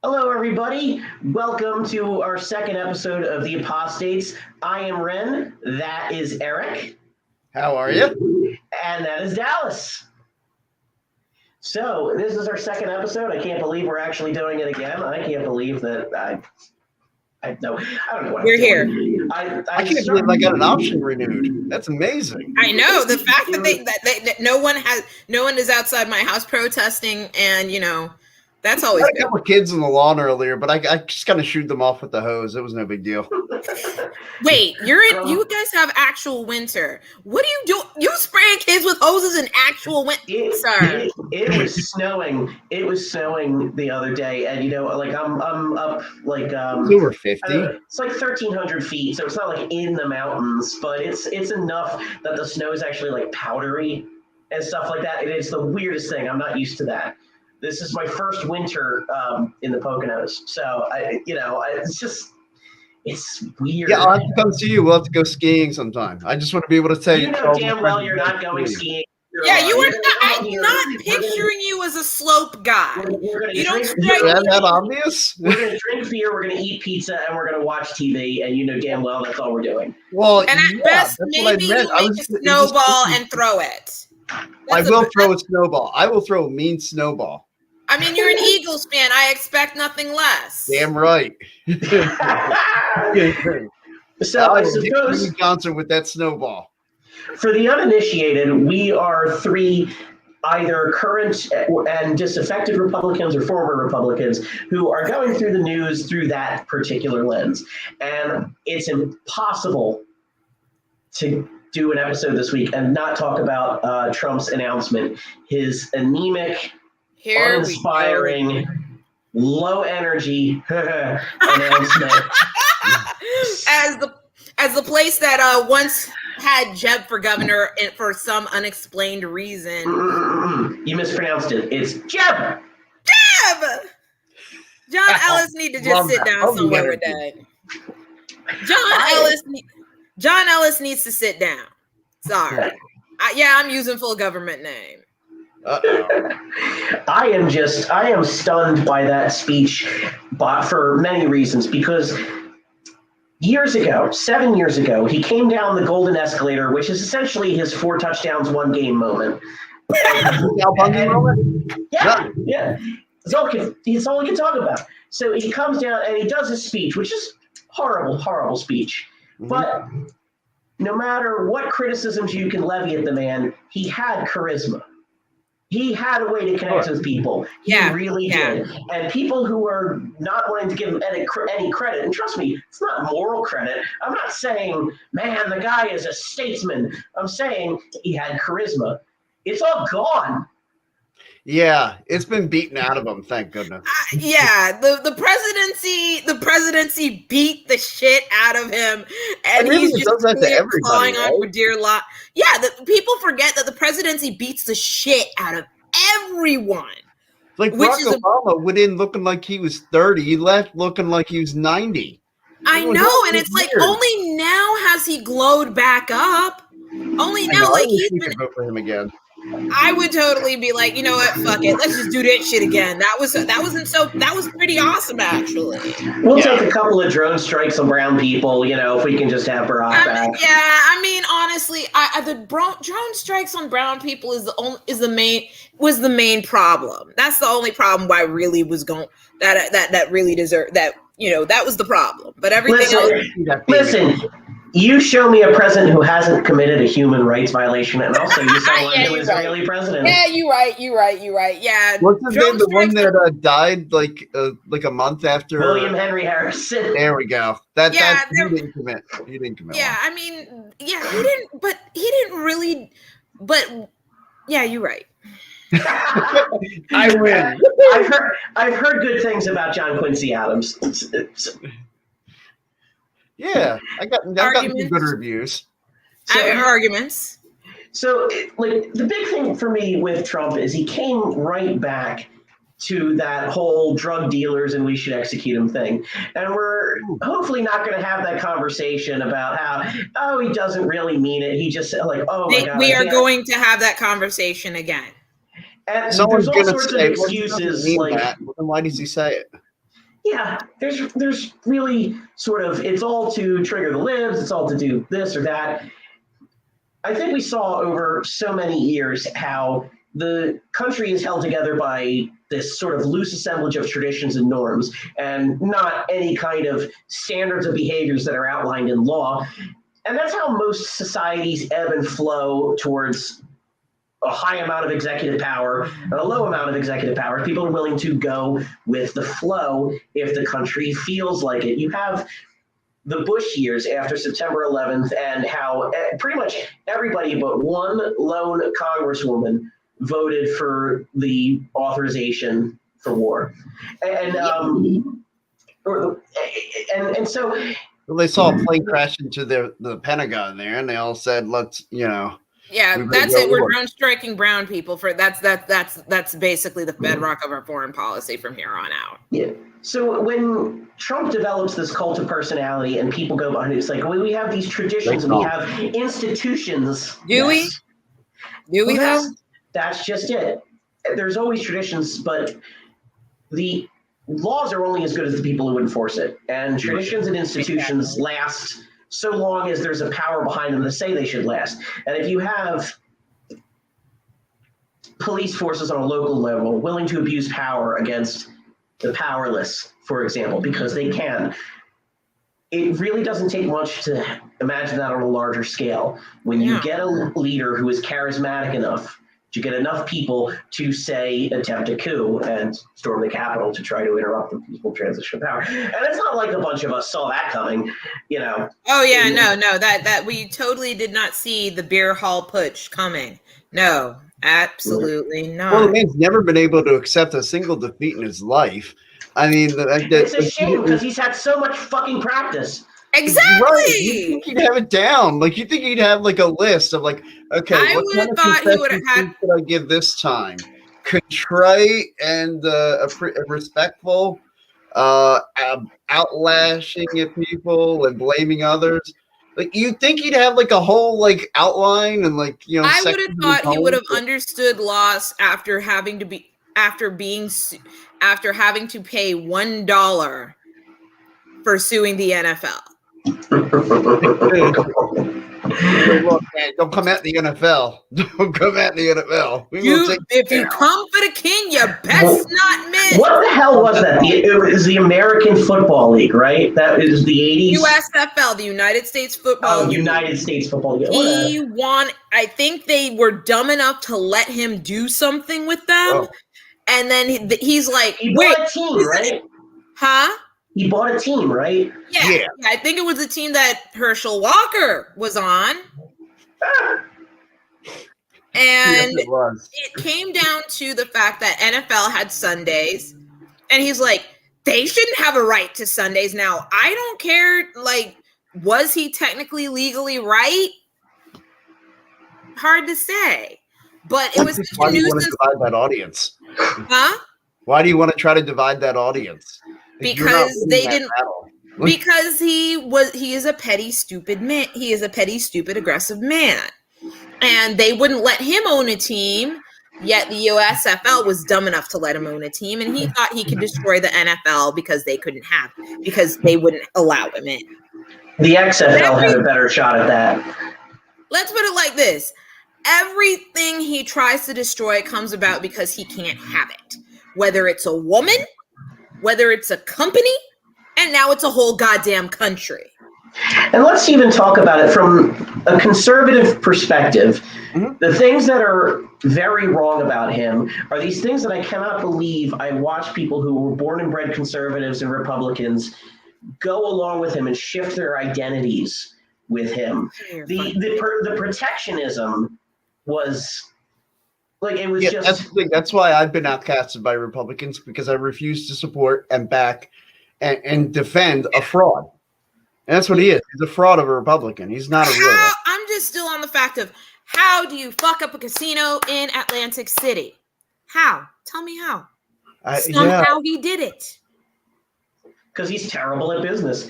Hello, everybody. Welcome to our second episode of the Apostates. I am Ren. That is Eric. How are you? And that is Dallas. So this is our second episode. I can't believe we're actually doing it again. I can't believe that I don't know what We're I'm here. doing. I can't believe I got an option renewed. That's amazing. I know the fact that no one is outside my house protesting, and that's I always had a good. couple of kids on the lawn earlier, but I just kind of shooed them off with the hose. It was no big deal. Wait, you guys have actual winter. What do you do? You spraying kids with hoses in actual winter, sir? It was snowing. It was snowing the other day, and I'm up like Over 50. It's like 1,300 feet, so it's not like in the mountains, but it's enough that the snow is actually like powdery and stuff like that. It's the weirdest thing. I'm not used to that. This is my first winter in the Poconos, so it's weird. Yeah, I'll have to come see you. We'll have to go skiing sometime. I just want to be able to tell you. You know damn well you're not going skiing. Yeah, you were not. I'm not picturing you as a slope guy. You don't strike me. That obvious? We're gonna drink beer, we're gonna eat pizza, and we're gonna watch TV. And you know damn well that's all we're doing. Well, And at best, maybe you make a snowball and throw it. I will throw a snowball. I will throw a mean snowball. I mean, you're an Eagles fan. I expect nothing less. Damn right. So I suppose concert with that snowball. For the uninitiated, we are three either current and disaffected Republicans or former Republicans who are going through the news through that particular lens. And it's impossible to do an episode this week and not talk about Trump's announcement, his anemic, uninspiring, low energy announcement. As the place that once had Jeb for governor and for some unexplained reason. You mispronounced it. It's Jeb. Jeb. John Ellis need to just sit down somewhere with that. John Ellis needs to sit down. Sorry. I'm using full government name. I am stunned by that speech, but for many reasons, because 7 years ago, he came down the golden escalator, which is essentially his 4 touchdowns, 1 game moment. Yeah. It's all he can talk about. So he comes down and he does his speech, which is horrible, horrible speech. Mm-hmm. But no matter what criticisms you can levy at the man, he had charisma. He had a way to connect with people. He really did. And people who are not wanting to give him any credit, and trust me, it's not moral credit. I'm not saying, man, the guy is a statesman. I'm saying he had charisma. It's all gone. Yeah, it's been beaten out of him. Thank goodness. The presidency beat the shit out of him, and he's just does that to everybody, clawing on for dear life. Yeah, people forget that the presidency beats the shit out of everyone. Like Barack Obama went in looking like he was 30. He left looking like he was 90. I know, and it's weird. Like only now has he glowed back up. Only now, like he's been. Vote for him again. I would totally be like, you know what, fuck it, let's just do that shit again. That was pretty awesome, actually. We'll take a couple of drone strikes on brown people, if we can just have Barack back. Yeah, I mean, honestly, the drone strikes on brown people was the main problem. That's the only problem why really was going that really deserved that. That was the problem. But everything else. Listen. You show me a president who hasn't committed a human rights violation, and also you someone who is really president. Yeah, you're right. Yeah. What's his name? The one that died like a month after William Henry Harrison. There we go. He didn't commit. He didn't commit. Yeah, I mean, he didn't. But he didn't really. But yeah, you're right. I win. I've heard good things about John Quincy Adams. Yeah, I got good reviews. Arguments. So, the big thing for me with Trump is he came right back to that whole drug dealers and we should execute him thing. And we're hopefully not going to have that conversation about how, he doesn't really mean it. He just said, my God. We are going to have that conversation again. And someone's there's all going to sorts say, of excuses. Then why does he say it? Yeah, there's really sort of, it's all to trigger the libs, it's all to do this or that. I think we saw over so many years how the country is held together by this sort of loose assemblage of traditions and norms, and not any kind of standards of behaviors that are outlined in law. And that's how most societies ebb and flow towards a high amount of executive power and a low amount of executive power. People are willing to go with the flow if the country feels like it. You have the Bush years after September 11th, and how pretty much everybody but one lone congresswoman voted for the authorization for war. And so Well, they saw a plane crash into the Pentagon there, and they all said, "Let's, Yeah, that's it. We're drone striking brown people for that's basically the bedrock of our foreign policy from here on out. Yeah. So when Trump develops this cult of personality and people go behind it, it's like, well, we have these traditions and we have institutions. Do we? Do we though? That's just it. There's always traditions, but the laws are only as good as the people who enforce it. And traditions and institutions last so long as there's a power behind them to say they should last. And if you have police forces on a local level willing to abuse power against the powerless, for example, because they can, it really doesn't take much to imagine that on a larger scale. When you get a leader who is charismatic enough, to get enough people to, say, attempt a coup and storm the Capitol to try to interrupt the peaceful transition of power. And it's not like a bunch of us saw that coming, Oh yeah, no, that we totally did not see the beer hall putsch coming. No, absolutely not. Well, the man's never been able to accept a single defeat in his life. I mean, it's a shame because he's had so much fucking practice. Exactly. Right. You think he'd have it down? Like, you think he'd have like a list of like, okay, I would have thought he would have had. Should I give this time? Contrite and respectful, outlashing at people and blaming others. Like, you think he'd have like a whole like outline and like I would have thought he would have understood loss after having to pay $1 for suing the NFL. Look, man, don't come at the NFL. Don't come at the NFL. If you come for the king, you best not miss. What the hell was that? It was the American Football League, right? That is the 80s. USFL, the United States Football League. United States Football League. He won. I think they were dumb enough to let him do something with them. Oh. And then he's like, he bought a team, right? Huh? He bought a team, right? Yeah. I think it was the team that Herschel Walker was on. And yes, it came down to the fact that NFL had Sundays. And he's like, they shouldn't have a right to Sundays. Now, I don't care. Like, was he technically legally right? Hard to say. But it was Why do you want to divide that audience? Huh? Why do you want to try to divide that audience? Because they didn't. Because he is a petty, stupid man. He is a petty, stupid, aggressive man, and they wouldn't let him own a team. Yet the USFL was dumb enough to let him own a team, and he thought he could destroy the NFL because they wouldn't allow him in. The XFL had a better shot at that. Let's put it like this: everything he tries to destroy comes about because he can't have it. Whether it's a woman, whether it's a company, and now it's a whole goddamn country. And let's even talk about it from a conservative perspective. Mm-hmm. The things that are very wrong about him are these things that I cannot believe I watch people who were born and bred conservatives and Republicans go along with him and shift their identities with him. The protectionism was... Like, it was just... That's why I've been outcasted by Republicans, because I refuse to support and back and defend a fraud. And that's what he is. He's a fraud of a Republican. He's not a real one. I'm just still on the fact of, how do you fuck up a casino in Atlantic City? How? Tell me how. Somehow he did it. Because he's terrible at business.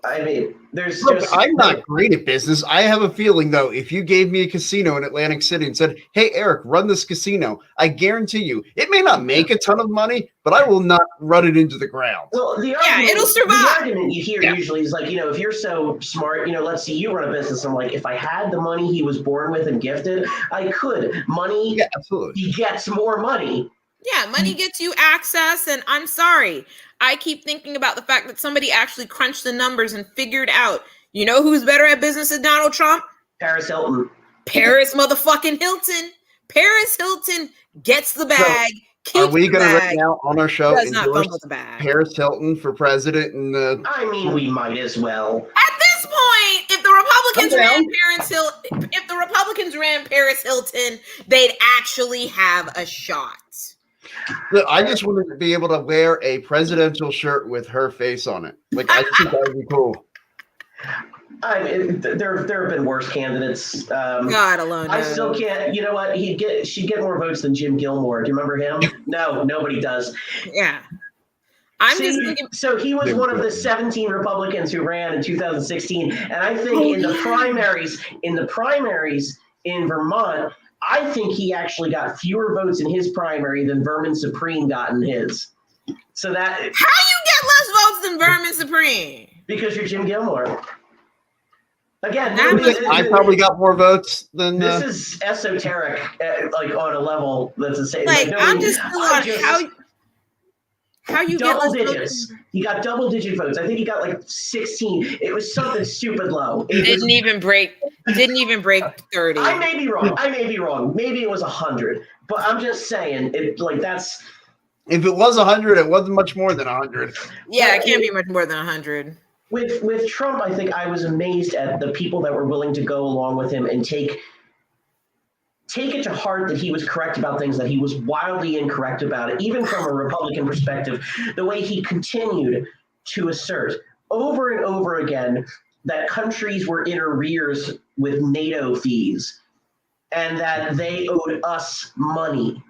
I mean, there's Look, just I'm not great at business. I have a feeling, though, if you gave me a casino in Atlantic City and said, hey, Eric, run this casino, I guarantee you, it may not make a ton of money, but I will not run it into the ground. Well, it'll survive. The argument you hear usually is like, if you're so smart, let's see, you run a business. I'm like, if I had the money he was born with and gifted, I could. Money begets more money. Yeah, money gets you access, and I'm sorry. I keep thinking about the fact that somebody actually crunched the numbers and figured out, you know who's better at business than Donald Trump? Paris Hilton. Paris motherfucking Hilton. Paris Hilton gets the bag. Are we going to right now on our show endorse Paris Hilton for president? I mean, we might as well. At this point, if the Republicans ran Paris Hilton, they'd actually have a shot. Look, I just wanted to be able to wear a presidential shirt with her face on it. Like, I think that would be cool. I mean, there have been worse candidates. God alone. I still can't. You know what? She'd get more votes than Jim Gilmore. Do you remember him? No, nobody does. Yeah. Just thinking. So he was one of the 17 Republicans who ran in 2016, and I think in the primaries in Vermont, I think he actually got fewer votes in his primary than Vermin Supreme got in his. So that how you get less votes than Vermin Supreme? Because you're Jim Gilmore. Again, I probably got more votes than. This is esoteric, like on a level that's the same. Like I'm just how you get less digits. He got double digit votes. I think he got like 16. It was something stupid low. Didn't even break 30. I may be wrong. Maybe it was 100. But I'm just saying, that's. If it was 100, it wasn't much more than 100. Yeah, it can't be much more than 100. With Trump, I think I was amazed at the people that were willing to go along with him and take it to heart that he was correct about things that he was wildly incorrect about it, even from a Republican perspective, the way he continued to assert over and over again that countries were in arrears with NATO fees and that they owed us money.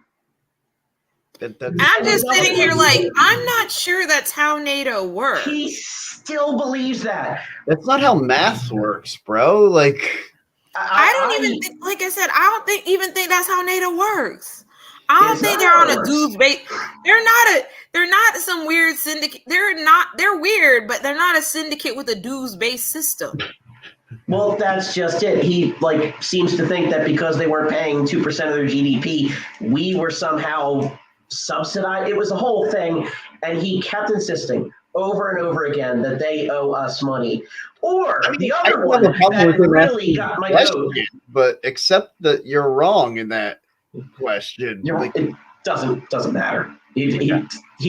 I'm just sitting here like, I'm not sure that's how NATO works. He still believes that. That's not how math works, bro. Like, I don't even think, like I said, I don't even think that's how NATO works. I don't think they're on a dues base. They're not some weird syndicate. They're weird, but they're not a syndicate with a dues-based system. Well, that's just it. He seems to think that because they weren't paying 2% of their GDP, we were somehow subsidized. It was a whole thing, and he kept insisting over and over again that they owe us money. Or the other one that really got my vote. But except that you're wrong in that question. It doesn't matter. He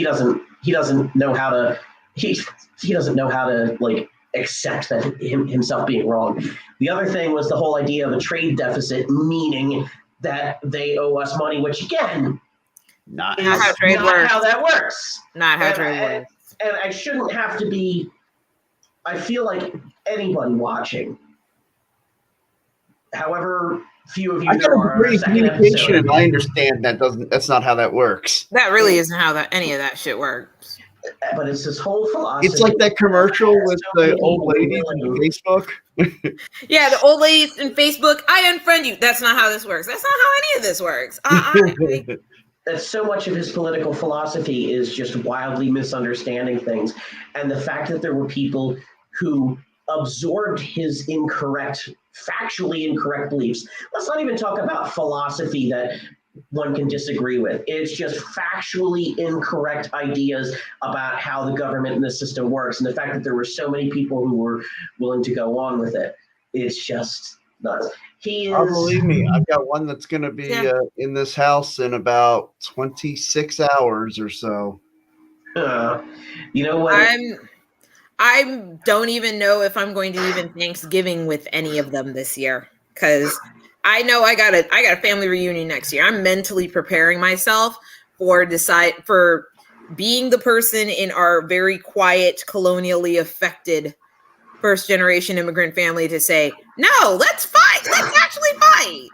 doesn't know how to he doesn't know how to accept that himself being wrong. The other thing was the whole idea of a trade deficit, meaning that they owe us money, which again, not how trade works. How that works. Not how trade works. And I shouldn't have to be. I feel like anybody watching, however few of you there are, great communication, and I understand that's not how that works. That really isn't how any of that shit works. But it's this whole philosophy. It's like that commercial with the old ladies on Facebook. Yeah, the old ladies in Facebook. I unfriend you. That's not how this works. That's not how any of this works. That so much of his political philosophy is just wildly misunderstanding things. And the fact that there were people who absorbed his factually incorrect beliefs. Let's not even talk about philosophy that one can disagree with. It's just factually incorrect ideas about how the government and the system works. And the fact that there were so many people who were willing to go on with it, it's just nuts. Believe me, I've got one that's going to be in this house in about 26 hours or so. You know what? I don't even know if I'm going to even Thanksgiving with any of them this year, because I know I got a family reunion next year. I'm mentally preparing myself for being the person in our very quiet, colonially affected first generation immigrant family to say, no, let's fight. Let's actually fight.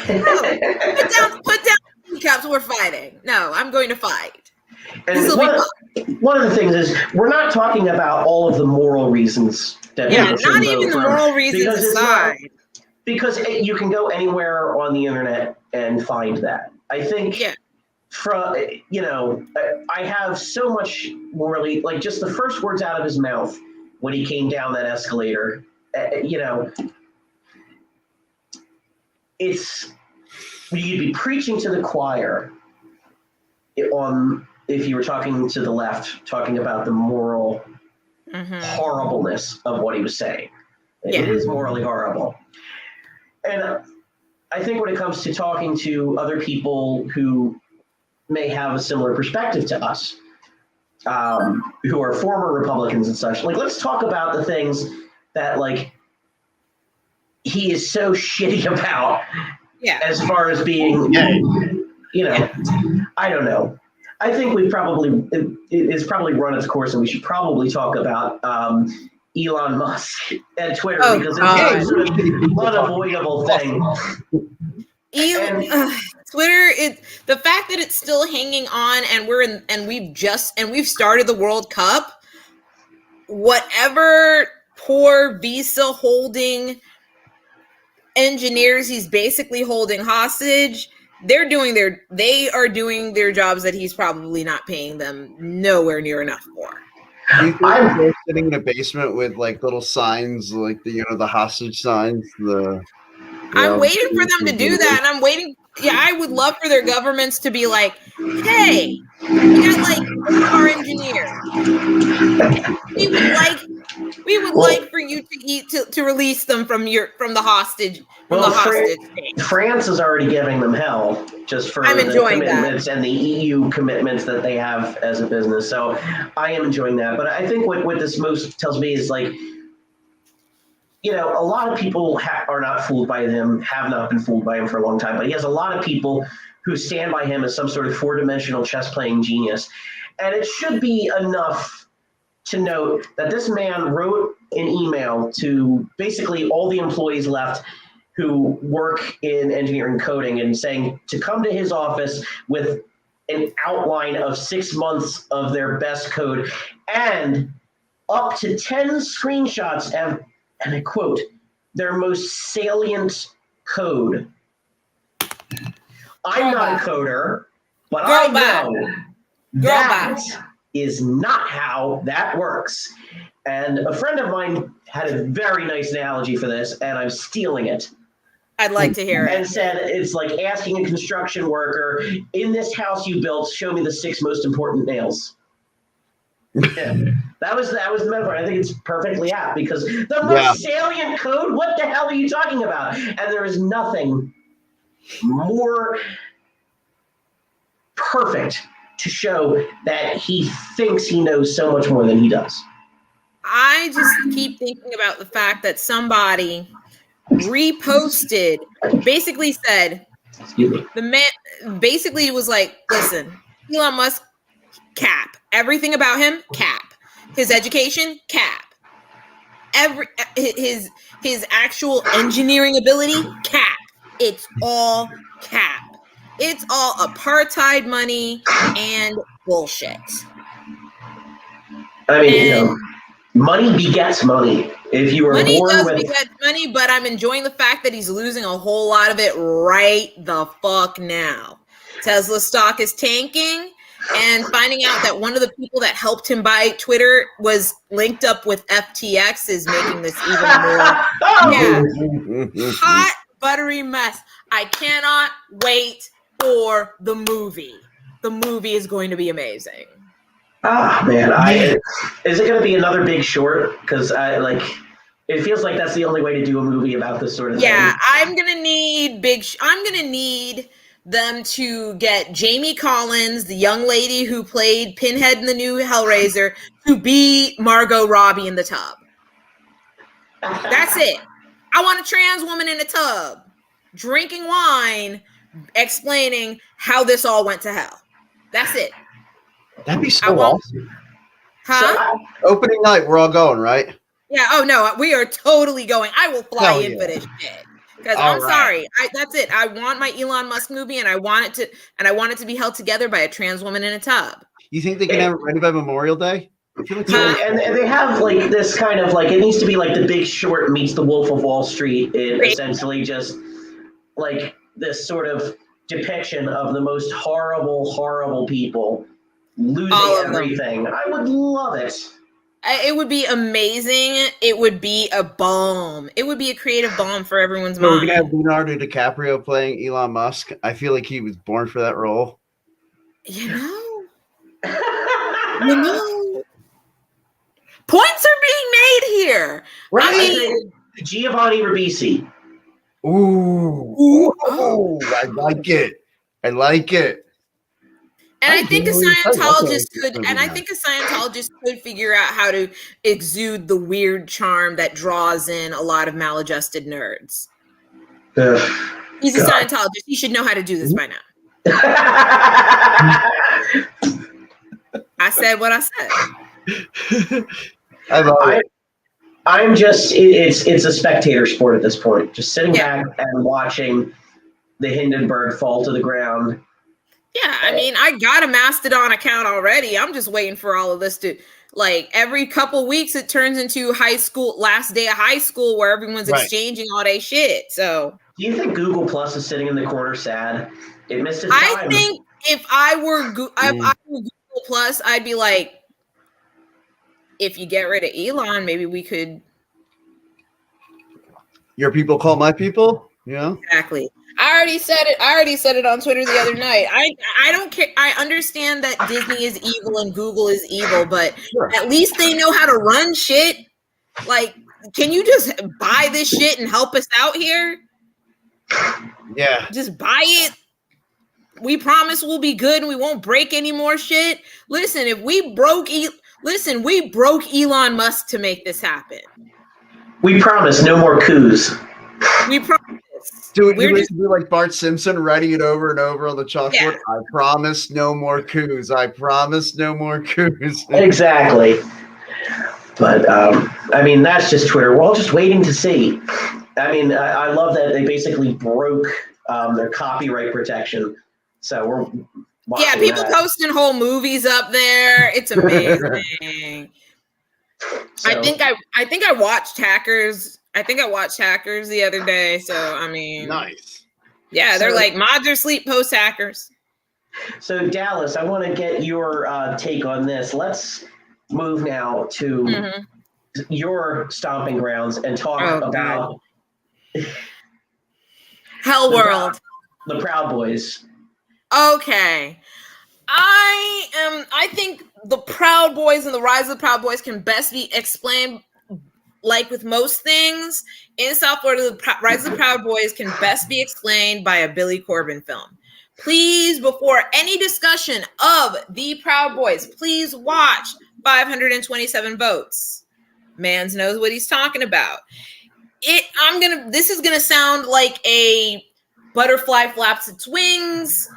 No, put down the caps. We're fighting. No, I'm going to fight. And This will one of the things is we're not talking about all of the moral reasons that Yeah, people should not vote even the for, moral reasons because it's not, aside. because you can go anywhere on the internet and find that. I think Yeah. I have so much morally, like just the first words out of his mouth when he came down that escalator, it's, you'd be preaching to the choir if you were talking to the left, talking about the moral horribleness of what he was saying. Yeah. It is morally horrible. And I think when it comes to talking to other people who may have a similar perspective to us, who are former Republicans and such, like, let's talk about the things that, like, he is so shitty about, as far as being, I don't know. I think it's probably run its course, and we should probably talk about Elon Musk and Twitter, because it's sort of unavoidable thing. Twitter, the fact that it's still hanging on, and we've started the World Cup. Whatever poor Visa holding engineers he's basically holding hostage, they are doing their jobs that he's probably not paying them nowhere near enough for. Do you think they're sitting in a basement with like little signs, like the hostage signs? I'm waiting for them to do that, and I'm waiting. Yeah, I would love for their governments to be like, "Hey, we got like our engineers. We would like for you to release them from the hostage." France is already giving them hell just for the commitments and the EU commitments that they have as a business. So I am enjoying that. But I think what this most tells me is, like, a lot of people are not fooled by him, have not been fooled by him for a long time, but he has a lot of people who stand by him as some sort of four-dimensional chess-playing genius. And it should be enough to note that this man wrote an email to basically all the employees left who work in engineering coding, and saying to come to his office with an outline of 6 months of their best code and up to 10 screenshots of, and I quote, their most salient code. I'm not a coder, but I know that is not how that works. And a friend of mine had a very nice analogy for this, and I'm stealing it. I'd like to hear it. And said it's like asking a construction worker, in this house you built, show me the 6 most important nails. Yeah. That was the metaphor. I think it's perfectly apt, because the most salient code, what the hell are you talking about? And there is nothing more perfect to show that he thinks he knows so much more than he does. I just keep thinking about the fact that somebody reposted, basically said, the man basically was like, listen, Elon Musk, cap. Everything about him, cap. His education, cap. His actual engineering ability, cap. It's all cap. It's all apartheid money and bullshit. I mean, money begets money. If you were money born does with beget money, but I'm enjoying the fact that he's losing a whole lot of it right the fuck now. Tesla stock is tanking, and finding out that one of the people that helped him buy Twitter was linked up with FTX is making this even more hot, buttery mess. I cannot wait for the movie. The movie is going to be amazing. Ah, man, is it going to be another Big Short? Because it feels like that's the only way to do a movie about this sort of thing. Yeah, I'm gonna need them to get Jamie Collins, the young lady who played Pinhead in the new Hellraiser, to be Margot Robbie in the tub. That's it. I want a trans woman in a tub, drinking wine, explaining how this all went to hell. That's it. That'd be so awesome. Huh? So, opening night, we're all going, right? Yeah. Oh no, we are totally going. I will fly in for this shit. Because I'm sorry, that's it. I want my Elon Musk movie, and I want it to be held together by a trans woman in a tub. You think they can have it ready by Memorial Day? I feel like and they have like this kind of like, it needs to be like The Big Short meets The Wolf of Wall Street. It essentially just like this sort of depiction of the most horrible people losing everything. I would love it. It would be amazing. It would be a bomb. It would be a creative bomb for everyone's mind. We're gonna have Leonardo DiCaprio playing Elon Musk. I feel like he was born for that role. You know. Points are being made here. Right. I mean, Giovanni Ribisi. Ooh, I like it. And I think a Scientologist could figure out how to exude the weird charm that draws in a lot of maladjusted nerds. He's a Scientologist. He should know how to do this by now. I said what I said. I'm just, it's a spectator sport at this point. Just sitting back and watching the Hindenburg fall to the ground. Yeah, I mean, I got a Mastodon account already. I'm just waiting for all of this to, like, every couple weeks it turns into last day of high school where everyone's exchanging all their shit. So, do you think Google Plus is sitting in the corner sad? It missed its time. I think if I were Google Plus, I'd be like, if you get rid of Elon, maybe we could. Your people call my people. Yeah, exactly. I already said it on Twitter the other night. I don't care. I understand that Disney is evil and Google is evil, but at least they know how to run shit. Like, can you just buy this shit and help us out here? Yeah. Just buy it. We promise we'll be good and we won't break any more shit. Listen, we broke Elon Musk to make this happen. We promise no more coups. We promise. Dude, you used to be like Bart Simpson writing it over and over on the chalkboard. Yeah. I promise no more coups. I promise no more coups. Exactly. But, I mean, that's just Twitter. We're all just waiting to see. I mean, I love that they basically broke their copyright protection. So we're watching people posting whole movies up there. It's amazing. So, I think I watched Hackers. I think I watched Hackers the other day. So, I mean. Nice. Yeah, they're like, mods are sleep post Hackers. So, Dallas, I want to get your take on this. Let's move now to your stomping grounds and talk about Hell World. The Proud Boys. Okay. I think the Proud Boys and the rise of the Proud Boys can best be explained, like with most things in South Florida, the rise of the Proud Boys can best be explained by a Billy Corben film. Please, before any discussion of the Proud Boys, please watch 527 Votes. Mans knows what he's talking about. This is gonna sound like a butterfly flaps its wings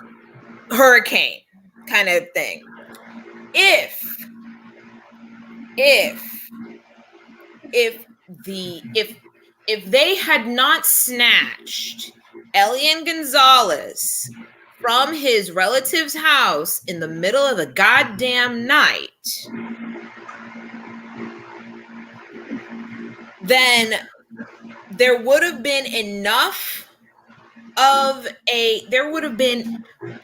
hurricane kind of thing. If they had not snatched Elian Gonzalez from his relative's house in the middle of the goddamn night, then there would have been enough of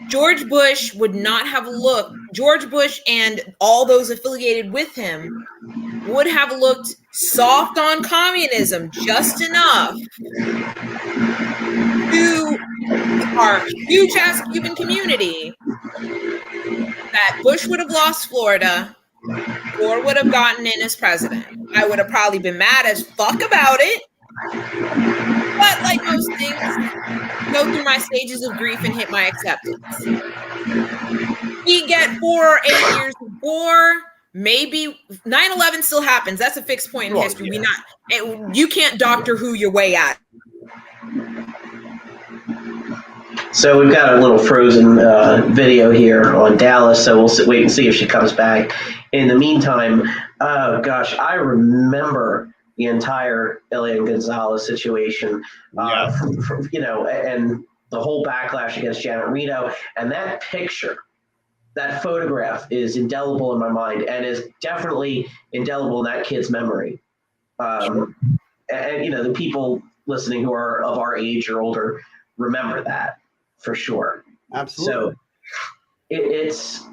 George Bush and all those affiliated with him would have looked soft on communism just enough to our huge ass Cuban community that Bush would have lost Florida or would have gotten in as president. I would have probably been mad as fuck about it. But like most things, go through my stages of grief and hit my acceptance. We get 4 or 8 years before, maybe 9/11 still happens. That's a fixed point in history. Yeah. You can't Doctor Who your way out. So we've got a little frozen video here on Dallas, so we'll wait and see if she comes back. In the meantime, oh gosh, I remember the entire Elian Gonzalez situation, and the whole backlash against Janet Reno. And that picture, that photograph is indelible in my mind and is definitely indelible in that kid's memory. And the people listening who are of our age or older remember that for sure. Absolutely. So it's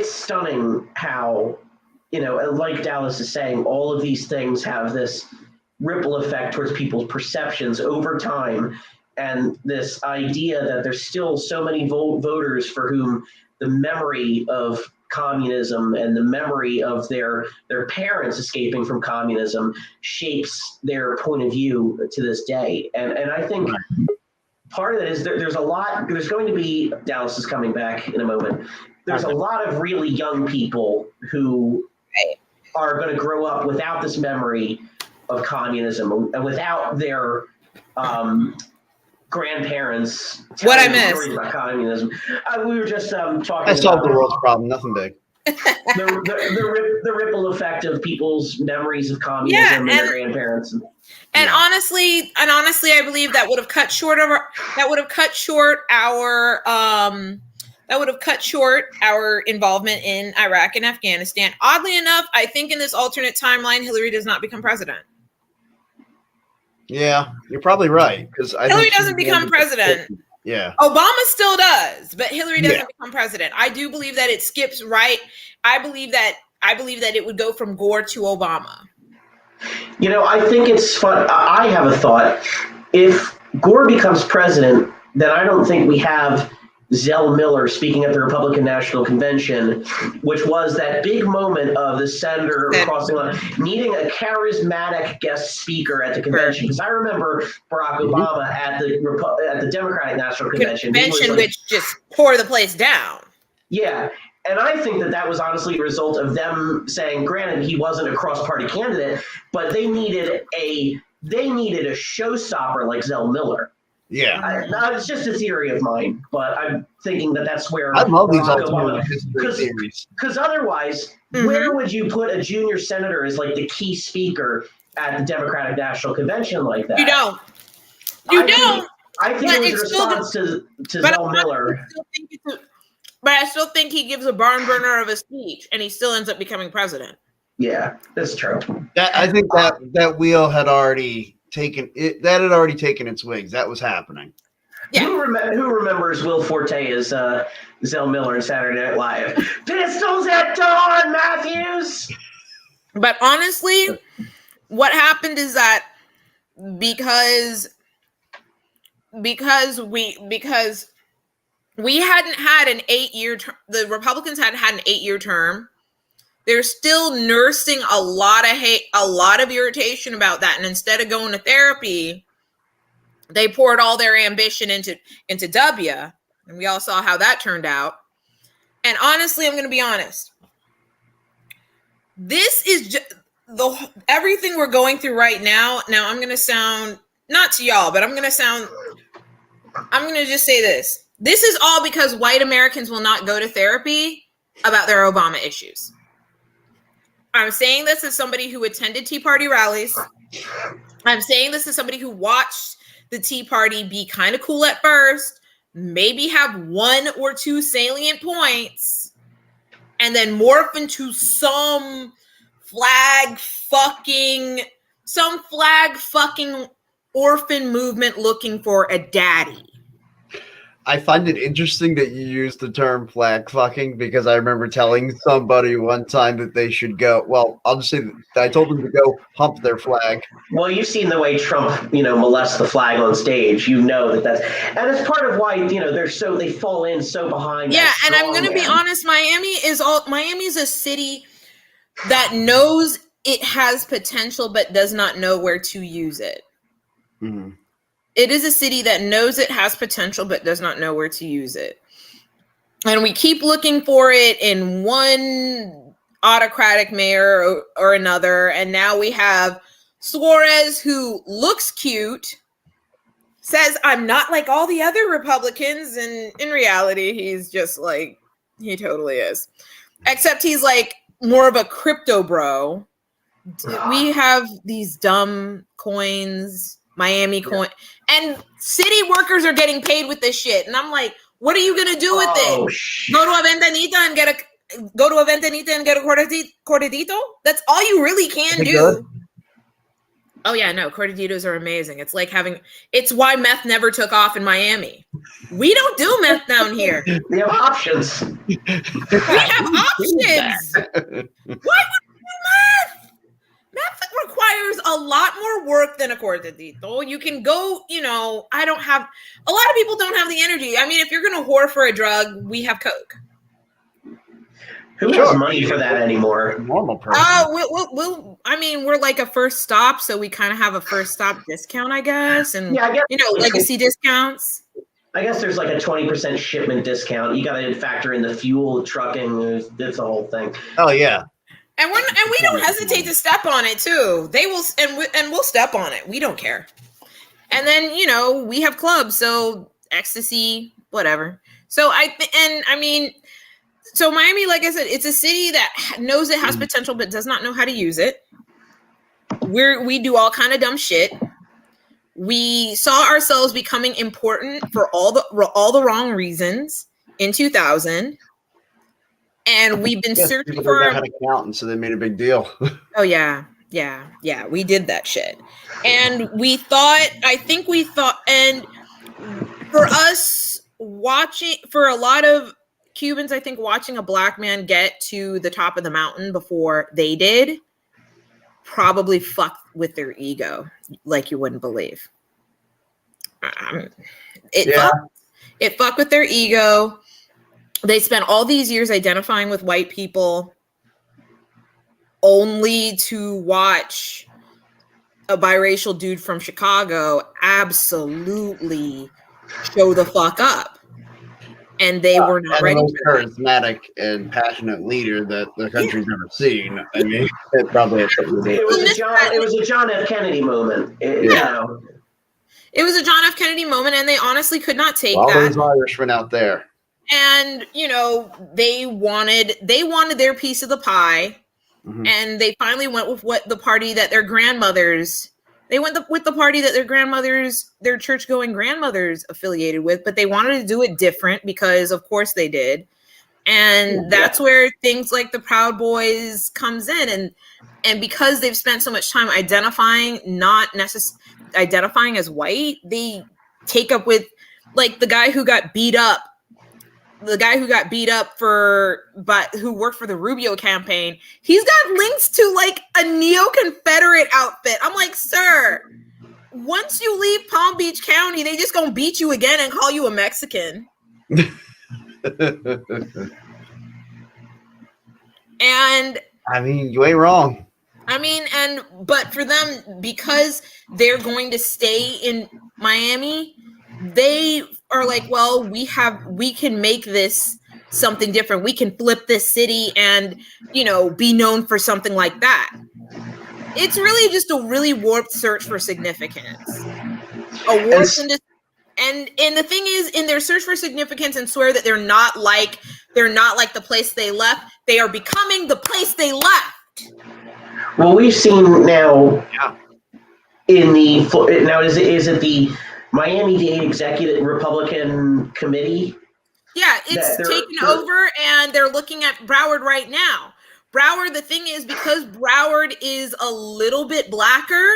stunning how, like Dallas is saying, all of these things have this ripple effect towards people's perceptions over time. And this idea that there's still so many voters for whom the memory of communism and the memory of their parents escaping from communism shapes their point of view to this day. And I think part of it is there's going to be, Dallas is coming back in a moment, there's a lot of really young people who are going to grow up without this memory of communism and without their grandparents telling stories about communism. We were just talking. I solved the world's problem. Nothing big. the ripple effect of people's memories of communism and their grandparents. And honestly, I believe that would have cut short our involvement in Iraq and Afghanistan. Oddly enough, I think in this alternate timeline, Hillary does not become president. Yeah, you're probably right, because Hillary doesn't become president. Yeah, Obama still does, but Hillary doesn't become president. I do believe that it skips right. I believe that it would go from Gore to Obama. I think it's fun. I have a thought. If Gore becomes president, then I don't think we have Zell Miller speaking at the Republican National Convention, which was that big moment of the senator crossing line, needing a charismatic guest speaker at the convention. Because I remember Barack Obama at the Democratic National Convention, which just tore the place down. Yeah. And I think that was honestly a result of them saying, granted, he wasn't a cross-party candidate, but they needed a showstopper like Zell Miller. Yeah, it's just a theory of mine, but I'm thinking that's where I love these alternative history theories. Because otherwise, where would you put a junior senator as like the key speaker at the Democratic National Convention like that? You don't. I think it was a response to Zell Miller. But I still think he gives a barn burner of a speech, and he still ends up becoming president. Yeah, that's true. I think that wheel had already taken it. That had already taken its wings. That was happening. Yeah. Who remembers Will Forte as Zell Miller in Saturday Night Live? Pistols at dawn, Matthews. But honestly, what happened is that because we hadn't had an 8-year term, the Republicans hadn't had an 8-year term. They're still nursing a lot of hate, a lot of irritation about that. And instead of going to therapy, they poured all their ambition into W. And we all saw how that turned out. And honestly, I'm going to be honest. This is just everything we're going through right now. Now I'm going to sound, not to y'all, but I'm going to just say this. This is all because white Americans will not go to therapy about their Obama issues. I'm saying this as somebody who attended Tea Party rallies. I'm saying this as somebody who watched the Tea Party be kind of cool at first, maybe have 1 or 2 salient points, and then morph into some flag fucking orphan movement looking for a daddy. I find it interesting that you use the term flag fucking, because I remember telling somebody one time that they should go. Well, I'll just say that I told them to go hump their flag. Well, you've seen the way Trump, molests the flag on stage. You know that's, and it's part of why they fall in so behind. Yeah, and I'm going to be honest. Miami's a city that knows it has potential but does not know where to use it. Mm-hmm. It is a city that knows it has potential but does not know where to use it. And we keep looking for it in one autocratic mayor or another. And now we have Suarez, who looks cute, says, I'm not like all the other Republicans. And in reality, he's just like, he totally is. Except he's like more of a crypto bro we have these dumb coins, Miami coin, and city workers are getting paid with this shit. And I'm like, what are you gonna do with it? Go to a ventanita and get a cortadito? That's all you really can do. Good? Oh yeah, no, cortaditos are amazing. It's like it's why meth never took off in Miami. We don't do meth down here. We have options. We have options. Why would we do meth? Meth requires a lot more work than a cortadito. You can go, a lot of people don't have the energy. I mean, if you're going to whore for a drug, we have Coke. Who has money for that anymore? Normal person. We're like a first stop, so we kind of have a first stop discount, I guess. And, I guess, legacy discounts. I guess there's like a 20% shipment discount. You got to factor in the fuel, trucking. It's a whole thing. Oh, yeah. And we don't hesitate to step on it too. They will, and we'll step on it. We don't care. And then we have clubs, so ecstasy, whatever. So so Miami, like I said, it's a city that knows it has potential but does not know how to use it. We do all kind of dumb shit. We saw ourselves becoming important for all the wrong reasons in 2000. And we've been searching for had accountants, so they made a big deal. Oh yeah, we did that shit. And and for us for a lot of Cubans, I think watching a black man get to the top of the mountain before they did probably fucked with their ego like you wouldn't believe. It fucked with their ego. They spent all these years identifying with white people only to watch a biracial dude from Chicago absolutely show the fuck up. And they were not ready for that. Charismatic and passionate leader that the country's never seen. I mean, it probably had something to do. It was a John F. Kennedy moment. It was a John F. Kennedy moment, and they honestly could not take that. All those Irishmen out there. And they wanted their piece of the pie, and they finally went with the party that their grandmothers. They went with the party that their church-going grandmothers affiliated with, but they wanted to do it different because, of course, they did. And that's where things like the Proud Boys comes in, and because they've spent so much time identifying, not necessarily identifying as white, they take up with like the guy who got beat up. The guy who got beat up who worked for the Rubio campaign, he's got links to like a neo-Confederate outfit. I'm like, sir, once you leave Palm Beach County, they just gonna beat you again and call you a Mexican. And I mean, you ain't wrong. But for them, because they're going to stay in Miami, they are like, well, we can make this something different. We can flip this city and, be known for something like that. It's really just a really warped search for significance. And the thing is, in their search for significance and swear that they're not like the place they left, they are becoming the place they left. Well, we've seen now is it the Miami-Dade Executive Republican Committee? Yeah, it's taken over, and they're looking at Broward right now. Broward, the thing is, because Broward is a little bit blacker,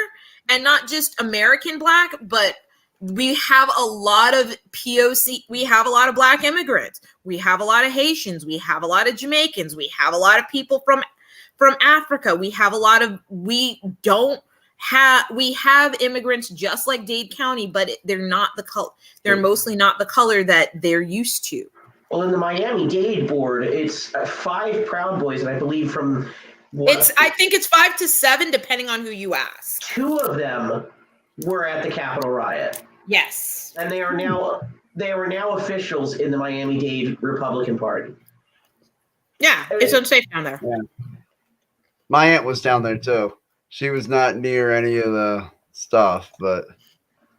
and not just American black, but we have a lot of POC, we have a lot of black immigrants, we have a lot of Haitians, we have a lot of Jamaicans, we have a lot of people from Africa, we have immigrants just like Dade County, but they're not the color. They're mostly not the color that they're used to. Well, in the Miami-Dade board, it's 5 Proud Boys, and I believe I think it's 5 to 7, depending on who you ask. 2 of them were at the Capitol riot. Yes, and they are now officials in the Miami-Dade Republican Party. Yeah, it's unsafe down there. Yeah. My aunt was down there too. She was not near any of the stuff, but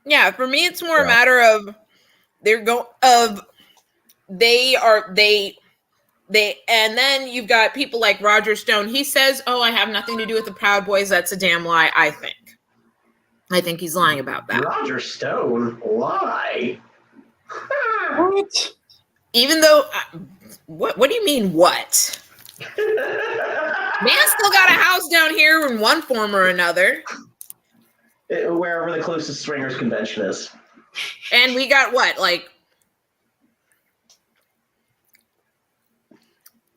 yeah, for me, it's more a and then you've got people like Roger Stone. He says, "Oh, I have nothing to do with the Proud Boys." That's a damn lie. I think he's lying about that. Roger Stone lie. What? Even though, what do you mean? What? Man still got a house down here in one form or another. Wherever the closest swingers convention is. And we got what? Like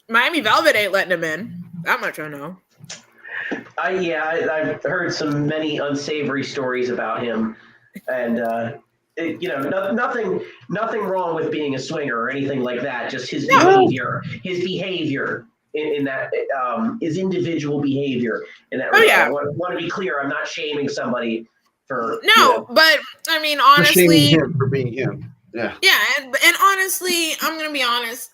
Miami Velvet ain't letting him in. That much I know. I've heard many unsavory stories about him, and nothing wrong with being a swinger or anything like that. Just his behavior in that his individual behavior in that. Yeah. I want to be clear. I'm not shaming somebody for but I mean honestly, shaming him for being him. Yeah. Yeah, and honestly, I'm gonna be honest.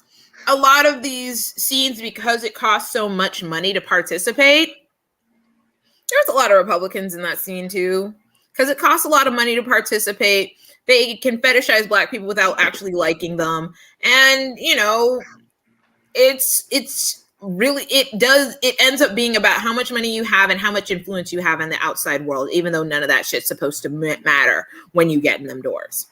A lot of these scenes, because it costs so much money to participate, there's a lot of Republicans in that scene too. Because it costs a lot of money to participate. They can fetishize Black people without actually liking them. And, it's really, it ends up being about how much money you have and how much influence you have in the outside world, even though none of that shit's supposed to matter when you get in them doors.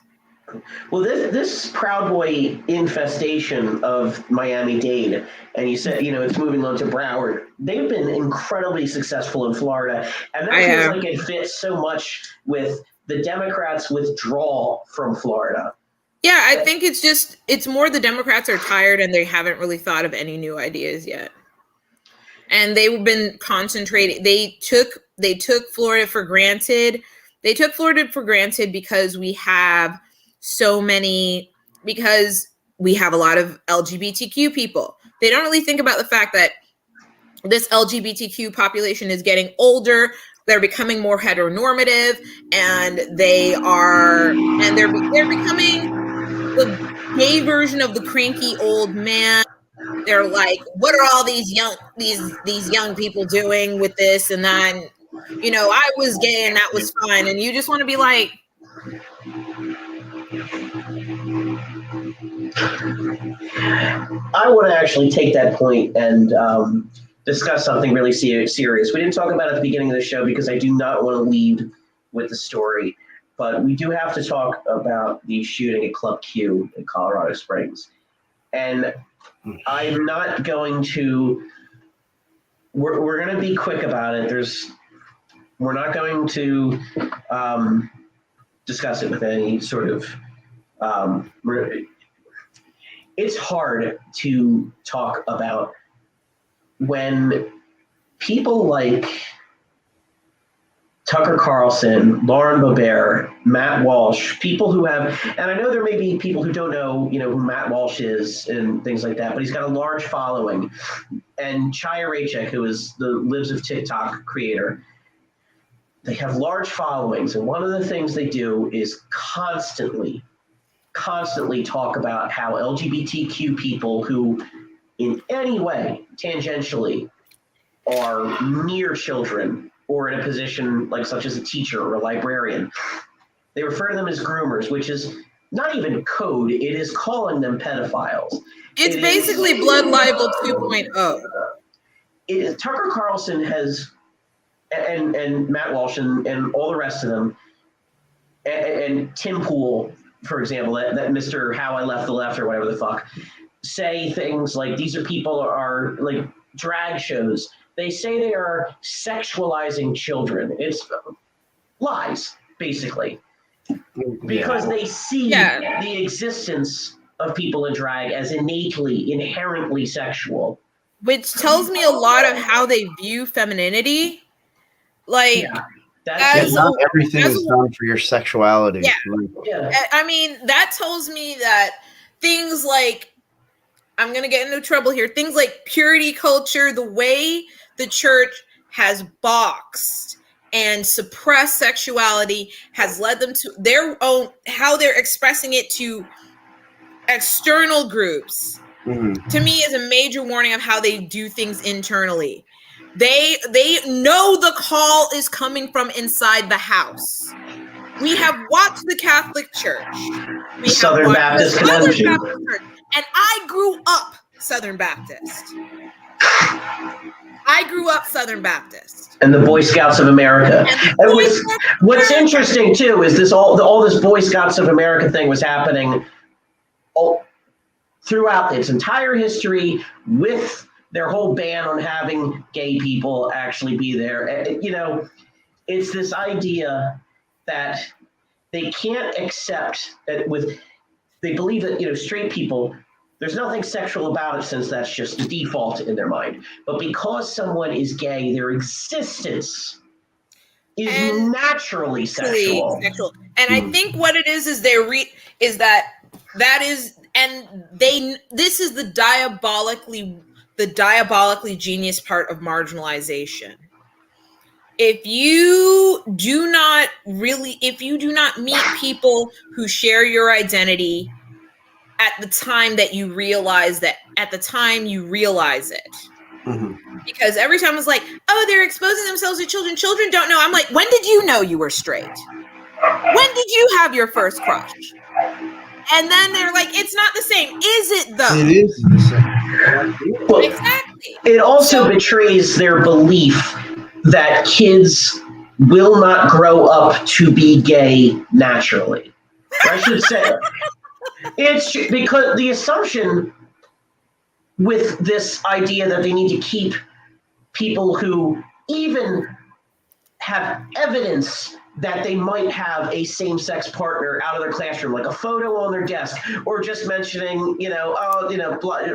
Well, this Proud Boy infestation of Miami-Dade, and you said, it's moving on to Broward. They've been incredibly successful in Florida, and that feels like it fits so much with the Democrats' withdrawal from Florida. Yeah, I think it's more the Democrats are tired and they haven't really thought of any new ideas yet. And they've been concentrating. They took Florida for granted. They took Florida for granted because we have a lot of LGBTQ people. They don't really think about the fact that this LGBTQ population is getting older. They're becoming more heteronormative, and they're becoming the gay version of the cranky old man. They're like, what are all these young people doing with this and that? And, I was gay and that was fine. And you just want to be like, I want to actually take that point and discuss something really serious. We didn't talk about it at the beginning of the show because I do not want to lead with the story, but we do have to talk about the shooting at Club Q in Colorado Springs. And I'm not going to, we're going to be quick about it. We're not going to discuss it with any sort of, it's hard to talk about when people like Tucker Carlson, Lauren Boebert, Matt Walsh, people who have, and I know there may be people who don't know, who Matt Walsh is and things like that, but he's got a large following. And Chaya Raichik, who is the Lives of TikTok creator, they have large followings. And one of the things they do is constantly talk about how LGBTQ people who in any way tangentially are near children or in a position like such as a teacher or a librarian, they refer to them as groomers, which is not even code. It is calling them pedophiles. It's basically blood libel 2.0. Tucker Carlson has, and Matt Walsh and all the rest of them, and Tim Pool, for example, that Mr. How I Left the Left or whatever the fuck, say things like these are people are like drag shows. They say they are sexualizing children. It's lies, basically, because they see the existence of people in drag as inherently sexual. Which tells me a lot of how they view femininity. Like, not everything is done for your sexuality. Yeah. I mean, that tells me that things like, I'm going to get into trouble here, things like purity culture, the way the church has boxed and suppressed sexuality has led them to their own, how they're expressing it to external groups, to me is a major warning of how they do things internally. They know the call is coming from inside the house. We have watched the Catholic Church. Southern Baptist Convention. And I grew up Southern Baptist. I grew up Southern Baptist. And the Boy Scouts of America. And what's interesting too is this all this Boy Scouts of America thing was happening throughout its entire history, with their whole ban on having gay people actually be there. You know, it's this idea that they can't accept that they believe that, you know, straight people, there's nothing sexual about it since that's just the default in their mind. But because someone is gay, their existence is naturally sexual. And I think what it is this is the diabolically genius part of marginalization. If you do not meet people who share your identity at the time you realize it. Mm-hmm. Because every time it's like, oh, they're exposing themselves to children. Children don't know. I'm like, when did you know you were straight? When did you have your first crush? And then they're like, it's not the same. Is it though? It is the same. Well, exactly. It also betrays their belief that kids will not grow up to be gay naturally. I should say it's because the assumption with this idea that they need to keep people who even have evidence that they might have a same-sex partner out of their classroom, like a photo on their desk, or just mentioning,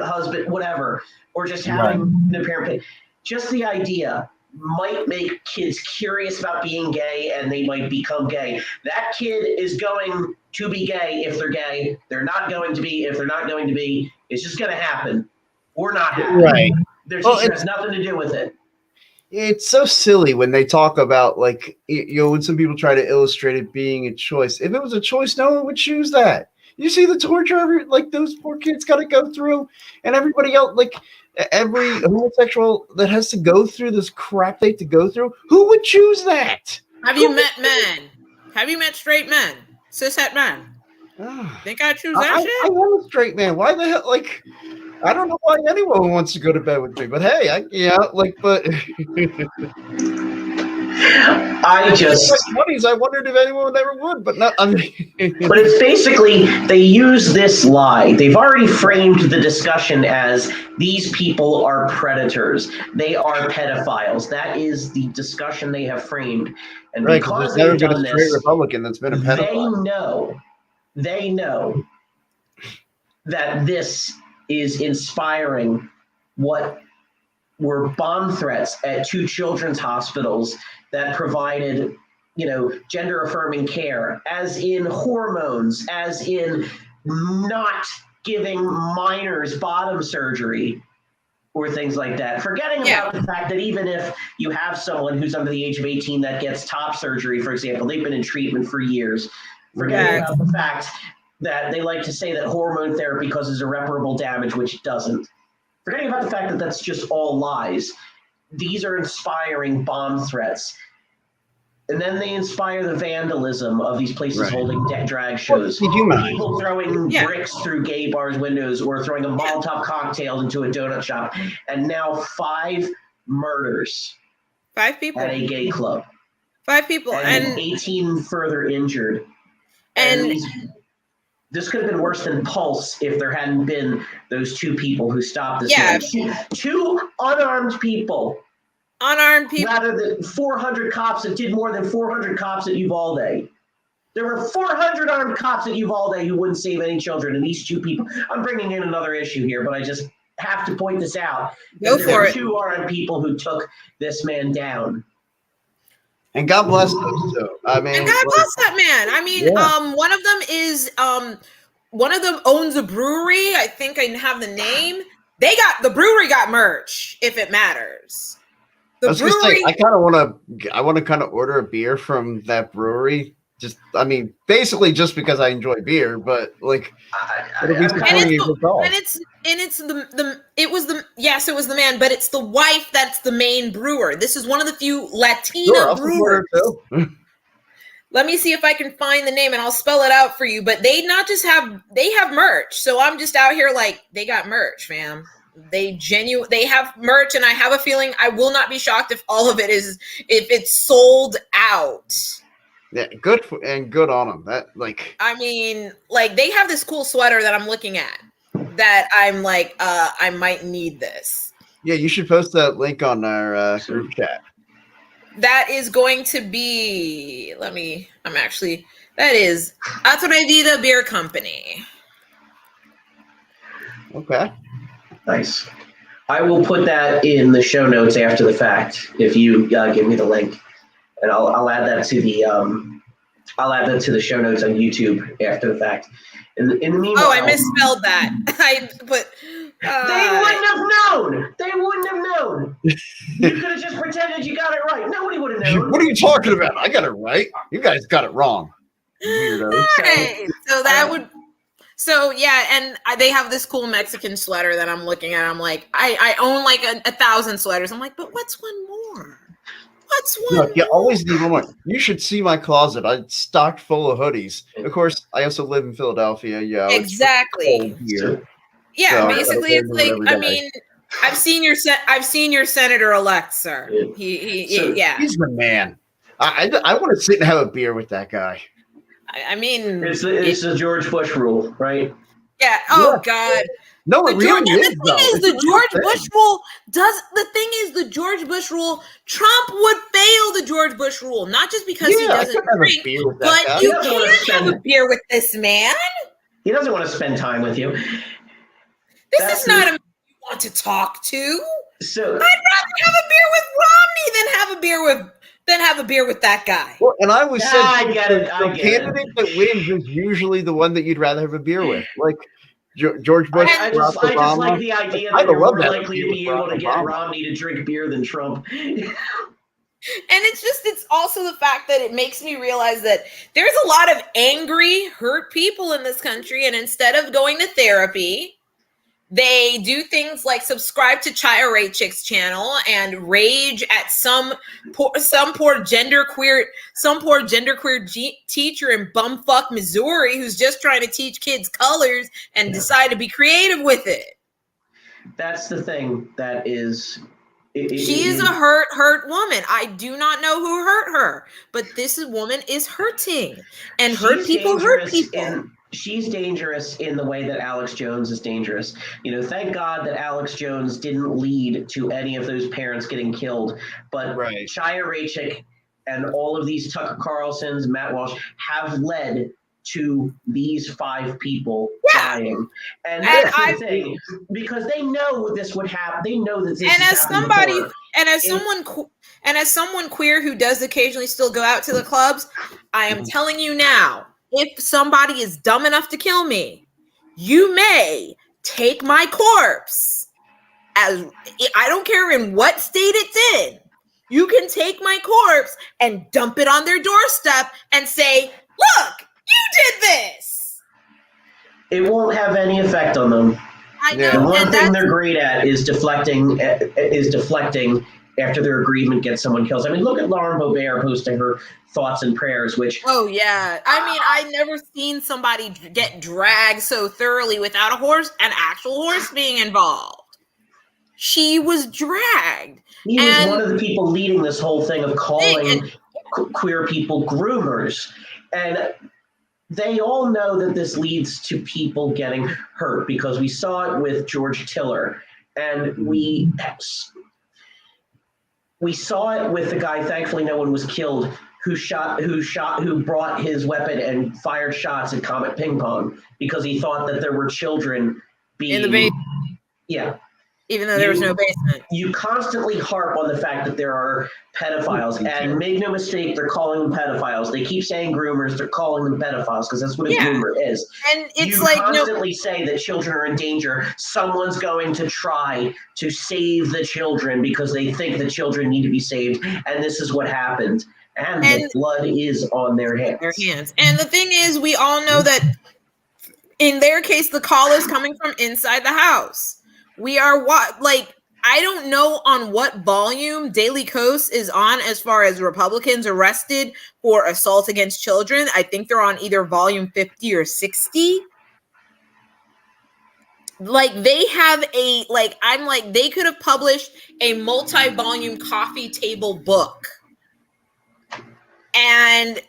husband, whatever, or just having the parent. Just the idea might make kids curious about being gay, and they might become gay. That kid is going to be gay if they're gay. They're not going to be if they're not going to be. It's just going to happen. Or not happen. Right. It has nothing to do with it. It's so silly when they talk about, like, when some people try to illustrate it being a choice. If it was a choice, no one would choose that. You see the torture those poor kids got to go through, and everybody else, like every homosexual that has to go through this crap they have to go through. Who would choose that? Have you met men? Have you met straight men? Cishet men? Think I choose that shit? I am a straight man. Why the hell? Like, I don't know why anyone wants to go to bed with me, but hey, but I wondered if anyone ever would, but not. I mean, but it's basically they use this lie. They've already framed the discussion as these people are predators. They are pedophiles. That is the discussion they have framed, and right, because there's they've never done been a straight this, Republican that's been a pedophile. They know that this is inspiring what were bomb threats at 2 children's hospitals that provided, gender affirming care, as in hormones, as in not giving minors bottom surgery or things like that. Forgetting about the fact that even if you have someone who's under the age of 18 that gets top surgery, for example, they've been in treatment for years. Forgetting about the fact that they like to say that hormone therapy causes irreparable damage, which it doesn't. Forgetting about the fact that that's just all lies. These are inspiring bomb threats. And then they inspire the vandalism of these places holding drag shows. People throwing bricks through gay bars' windows, or throwing a Molotov cocktail into a donut shop. And now 5 murders. 5 people. At a gay club. 5 people. And 18 further injured. And this could have been worse than Pulse if there hadn't been those 2 people who stopped this. Yeah. 2 unarmed people. Rather than 400 cops that did more than 400 cops at Uvalde. There were 400 armed cops at Uvalde who wouldn't save any children. And these 2 people, I'm bringing in another issue here, but I just have to point this out. Go for it. 2 armed people who took this man down. And God bless those 2. I mean, and God bless that man. I mean, one of them owns a brewery. I think I have the name. The brewery got merch, if it matters. I was gonna say, I want to kind of order a beer from that brewery. Basically just because I enjoy beer, but like, it was the man, but it's the wife that's the main brewer. This is one of the few Latina brewers. Let me see if I can find the name and I'll spell it out for you. But they have merch. So I'm just out here like, they got merch, fam. They have merch, and I have a feeling I will not be shocked if all of it if it's sold out. Yeah, good on them. That I mean, like they have this cool sweater that I'm looking at that I'm like, I might need this. Yeah, you should post that link on our group chat. That is going to be, that is Apostates Beer Company. Okay. Nice. I will put that in the show notes after the fact if you give me the link, and I'll add that to the show notes on YouTube after the fact. In the meanwhile, I misspelled that. They wouldn't have known. You could have just pretended you got it right. Nobody would have known. What are you talking about? I got it right. You guys got it wrong. Weirdo. Right. So yeah, and they have this cool Mexican sweater that I'm looking at. I'm like, I own like 1,000 sweaters. I'm like, but what's one more? Look, you always need one more. You should see my closet. I'm stocked full of hoodies. Of course, I also live in Philadelphia. Yeah, exactly. Here. Yeah, So basically, it's like, I mean, I've seen your senator-elect, sir. Yeah. He's the man. I want to sit and have a beer with that guy. I mean, it's the George Bush rule, right? Yeah. Oh God. No, it really is. The thing is, the George Bush rule Trump would fail the George Bush rule, not just because he doesn't drink, but you can't have a beer with this man. He doesn't want to spend time with you. This is not a man you want to talk to. So I'd rather have a beer with Romney than have a beer with that guy. Well, and I always said I get it. The candidate that wins is usually the one that you'd rather have a beer with, like George Bush. I just like the idea that you're more likely to be able to get Romney to drink beer than Trump. And it's also the fact that it makes me realize that there's a lot of angry, hurt people in this country, and instead of going to therapy, they do things like subscribe to Chaya Raichik's channel and rage at some poor genderqueer teacher in bumfuck Missouri who's just trying to teach kids colors and decide to be creative with it. That's the thing that is. She is a hurt woman. I do not know who hurt her, but this woman is hurting, and hurt people hurt people. She's dangerous in the way that Alex Jones is dangerous. Thank God that Alex Jones didn't lead to any of those parents getting killed. But Chaya Raichik and all of these Tucker Carlsons, Matt Walsh, have led to these 5 people dying. And that's the thing, because they know this would happen. They know that this and as someone queer who does occasionally still go out to the clubs, I am telling you now, if somebody is dumb enough to kill me, you may take my corpse. I don't care in what state it's in. You can take my corpse and dump it on their doorstep and say, look, you did this. It won't have any effect on them. I know. The one thing they're great at is deflecting after their aggrievement gets someone killed. I mean, look at Lauren Boebert posting her thoughts and prayers, which... Oh, yeah. I mean, I never seen somebody get dragged so thoroughly without an actual horse being involved. She was dragged. He was one of the people leading this whole thing of calling queer people groomers. And they all know that this leads to people getting hurt because we saw it with George Tiller. And we saw it with the guy, thankfully no one was killed, who brought his weapon and fired shots at Comet Ping Pong because he thought that there were children being... in the basement. Yeah. Even though there was no basement. You constantly harp on the fact that there are pedophiles, and make no mistake, they're calling them pedophiles. They keep saying groomers, they're calling them pedophiles because that's what a groomer is. And it's you constantly say that children are in danger. Someone's going to try to save the children because they think the children need to be saved, and this is what happened. And the blood is on their hands. And the thing is, we all know that in their case, the call is coming from inside the house. We are I don't know on what volume Daily Kos is on as far as Republicans arrested for assault against children. I think they're on either volume 50 or 60. Like they have they could have published a multi-volume coffee table book. And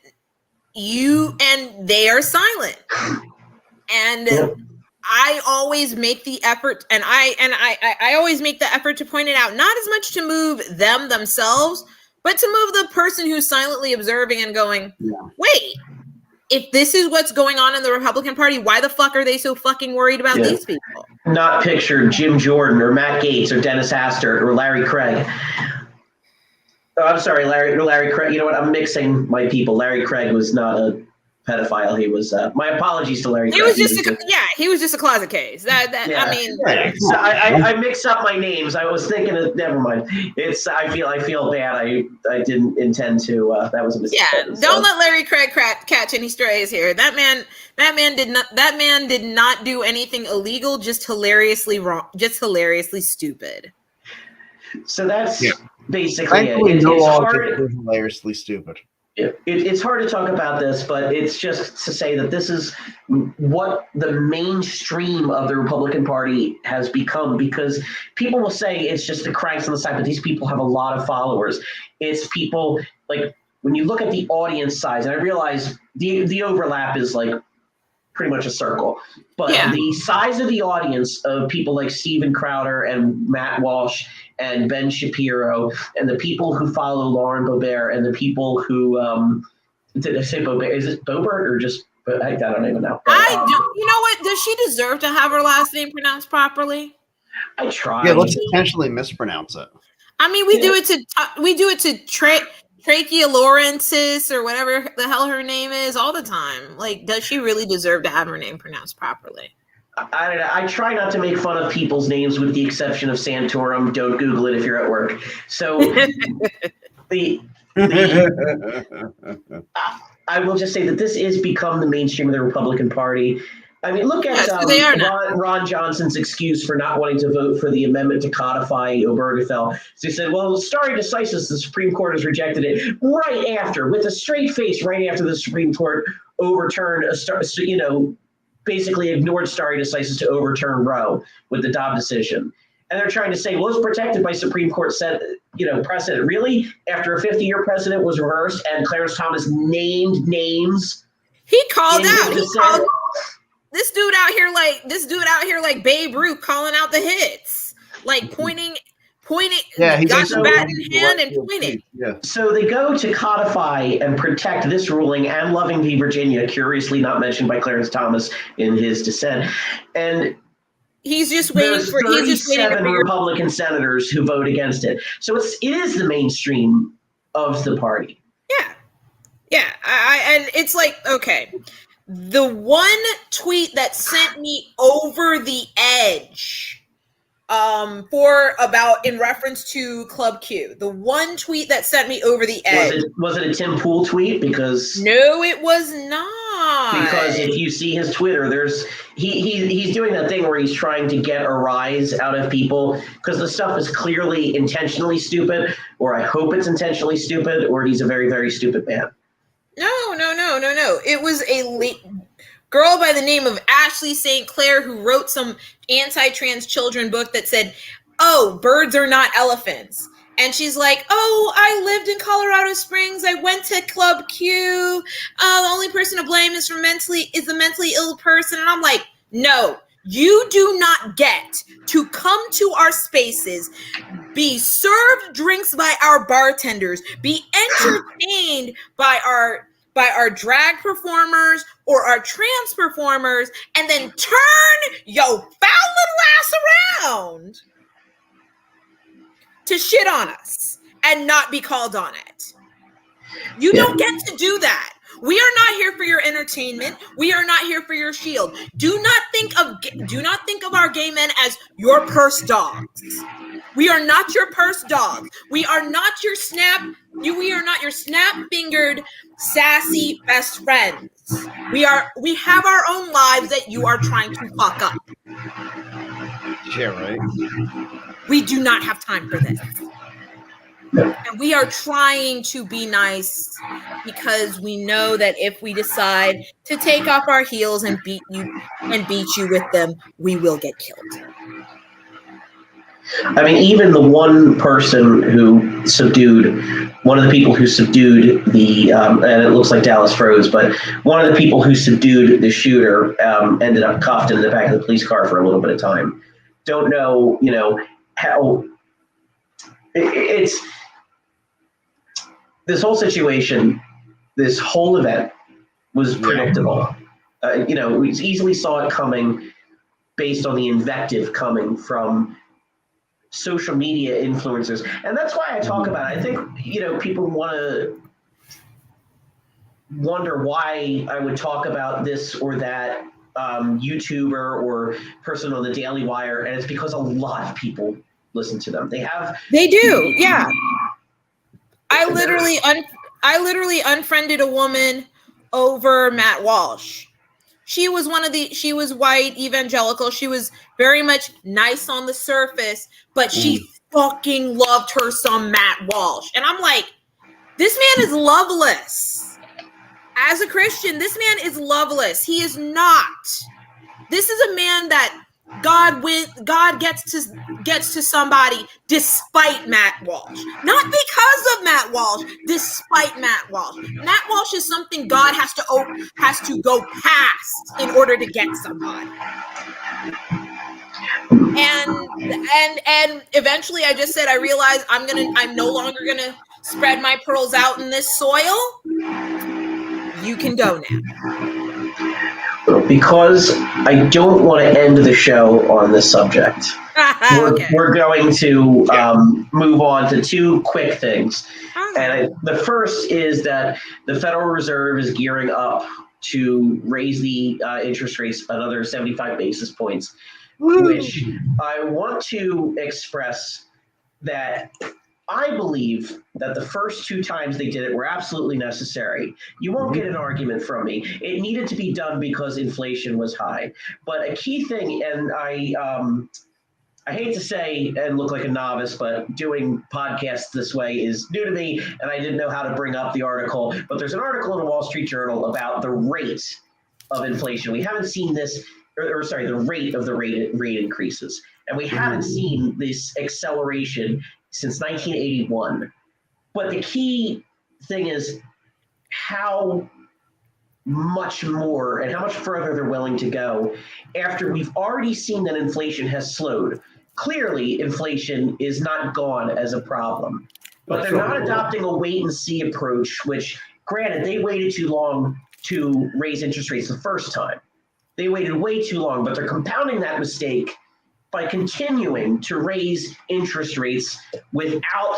they are silent. And I always make the effort, and I always make the effort to point it out, not as much to move them themselves, but to move the person who's silently observing and going, wait, if this is what's going on in the Republican Party, why the fuck are they so fucking worried about these people? Not picture Jim Jordan or Matt Gaetz or Dennis Hastert or Larry Craig. Oh, I'm sorry, Larry Craig. You know what? I'm mixing my people. Larry Craig was not a pedophile. He was. My apologies to Larry. He was just he was just a closet case. I mean, so I mix up my names. I was thinking of. Never mind. It's. I feel bad. I didn't intend to. That was a mistake. Yeah. Don't let Larry Craig catch any strays here. That man did not do anything illegal. Just hilariously wrong. Just hilariously stupid. So that's basically it. It's hard. Hilariously stupid. It's hard to talk about this, but it's just to say that this is what the mainstream of the Republican Party has become, because people will say it's just the cranks on the side, but these people have a lot of followers. It's people like when you look at the audience size, and I realize the overlap is like pretty much a circle, but the size of the audience of people like Steven Crowder and Matt Walsh and Ben Shapiro and the people who follow Lauren Boebert and the people who did I say Boebert? Is it Boebert or just I don't even know. But, you know what? Does she deserve to have her last name pronounced properly? I try. Yeah, let's intentionally mispronounce it. I mean, we do it to Trachea Lawrence's or whatever the hell her name is all the time. Like, does she really deserve to have her name pronounced properly? I don't know. I try not to make fun of people's names with the exception of Santorum. Don't Google it if you're at work. So I will just say that this is become the mainstream of the Republican Party. I mean, look at Ron Johnson's excuse for not wanting to vote for the amendment to codify Obergefell. So he said, well, stare decisis, the Supreme Court has rejected it right after, with a straight face, right after the Supreme Court overturned, basically ignored stare decisis to overturn Roe with the Dobbs decision. And they're trying to say, well, it's protected by Supreme Court precedent. Really? After a 50-year precedent was reversed and Clarence Thomas named names. He called out. This dude out here like Babe Ruth calling out the hits, like pointing. Yeah, he got the bat in hand and pointed. Yeah. So they go to codify and protect this ruling and Loving v. Virginia, curiously not mentioned by Clarence Thomas in his dissent, and he's just waiting for 37 Republican senators who vote against it. So it is the mainstream of the party. Yeah. And it's like, okay. The one tweet that sent me over the edge in reference to Club Q. The one tweet that sent me over the edge. Was it a Tim Pool tweet? Because no, it was not. Because if you see his Twitter, he's doing that thing where he's trying to get a rise out of people because the stuff is clearly intentionally stupid, or I hope it's intentionally stupid, or he's a very, very stupid man. No. It was a girl by the name of Ashley St. Clair who wrote some anti-trans children book that said, oh, birds are not elephants. And she's like, oh, I lived in Colorado Springs. I went to Club Q. The only person to blame is the mentally ill person. And I'm like, no, you do not get to come to our spaces, be served drinks by our bartenders, be entertained by our drag performers or our trans performers, and then turn your foul little ass around to shit on us and not be called on it. You don't get to do that. We are not here for your entertainment. We are not here for your shield. Do not think of our gay men as your purse dogs. We are not your purse dogs. We are not your snap-fingered, sassy best friends. We have our own lives that you are trying to fuck up. Yeah, right. We do not have time for this. And we are trying to be nice because we know that if we decide to take off our heels and beat you with them, we will get killed. I mean, even the one person who subdued, one of the people who subdued the, and it looks like Dallas froze, but one of the people who subdued the shooter ended up cuffed in the back of the police car for a little bit of time. Don't know, how it's this whole situation, this whole event was predictable. We easily saw it coming based on the invective coming from social media influencers. And that's why I talk about it. I think, people want to wonder why I would talk about this or that YouTuber or person on the Daily Wire. And it's because a lot of people listen to them. They do. Yeah. I literally unfriended a woman over Matt Walsh. She was white, evangelical. She was very much nice on the surface, but she fucking loved her some Matt Walsh. And I'm like, this man is loveless. As a Christian, this man is loveless. He is not. This is a man that God gets to somebody despite Matt Walsh. Not because of Matt Walsh, despite Matt Walsh. Matt Walsh is something God has to go past in order to get somebody. And eventually I just said, I realized I'm no longer gonna spread my pearls out in this soil. You can go now. Because I don't want to end the show on this subject. We're going to move on to two quick things. And the first is that the Federal Reserve is gearing up to raise the interest rates another 75 basis points, which I want to express that I believe that the first two times they did it were absolutely necessary. You won't get an argument from me. It needed to be done because inflation was high. But a key thing, and I hate to say and look like a novice, but doing podcasts this way is new to me, and I didn't know how to bring up the article. But there's an article in the Wall Street Journal about the rate of inflation. We haven't seen this, the rate of the rate increases. And we haven't seen this acceleration since 1981. But the key thing is how much more and how much further they're willing to go after we've already seen that inflation has slowed. Clearly, inflation is not gone as a problem. But they're not adopting a wait-and-see approach, which, granted, they waited too long to raise interest rates the first time. They waited way too long, but they're compounding that mistake by continuing to raise interest rates without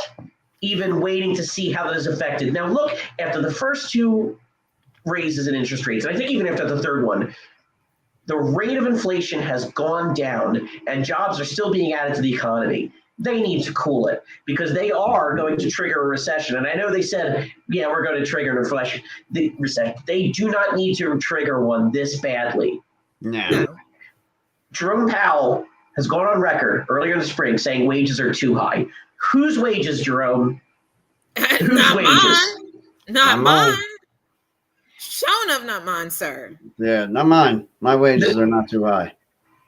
even waiting to see how that is affected. Now, look, after the first two raises in interest rates, and I think even after the third one, the rate of inflation has gone down and jobs are still being added to the economy. They need to cool it because they are going to trigger a recession. And I know they said, yeah, we're going to trigger an recession. They do not need to trigger one this badly. No. Jerome Powell has gone on record earlier in the spring saying wages are too high. Whose wages, Jerome? Whose not wages? Mine. Not mine. Shown up, not mine, sir. Yeah, not mine. My wages are not too high.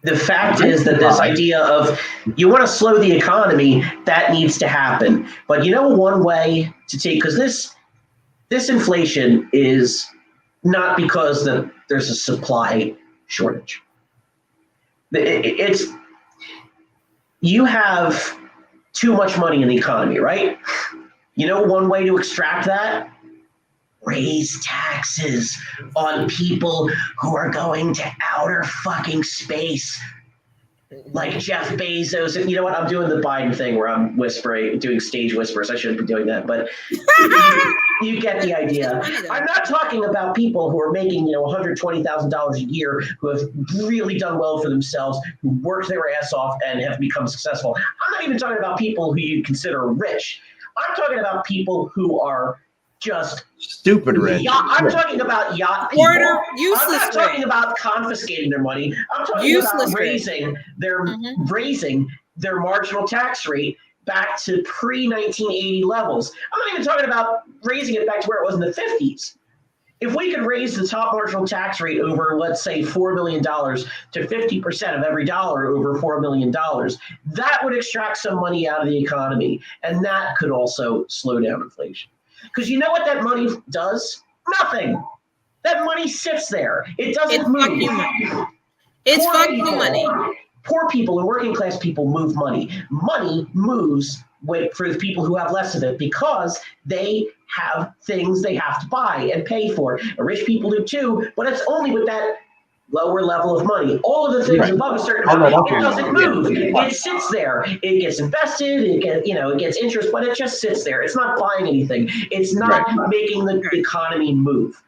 The fact is that this idea of you want to slow the economy, that needs to happen. But you know one way to take, because this inflation is not because there's a supply shortage. It's you have too much money in the economy, right? You know one way to extract that? Raise taxes on people who are going to outer fucking space. Like Jeff Bezos. And you know what? I'm doing the Biden thing where I'm whispering, doing stage whispers. I shouldn't be doing that, but you get the idea. I'm not talking about people who are making, $120,000 a year, who have really done well for themselves, who worked their ass off and have become successful. I'm not even talking about people who you consider rich. I'm talking about people who are just stupid rich. I'm talking about yacht people. Useless I'm not talking about confiscating their money. I'm talking about raising their marginal tax rate back to pre-1980 levels. I'm not even talking about raising it back to where it was in the 50s. If we could raise the top marginal tax rate over, let's say, $4 million to 50% of every dollar over $4 million, that would extract some money out of the economy. And that could also slow down inflation. Because you know what that money does? Nothing. That money sits there. It doesn't move. It's fuck you money. Poor people and working class people move money. Money moves for the people who have less of it because they have things they have to buy and pay for. Rich people do too, but it's only with that lower level of money. All of the things above a certain amount, it doesn't move. It sits there. It gets invested. It gets interest, but it just sits there. It's not buying anything. It's not making the economy move.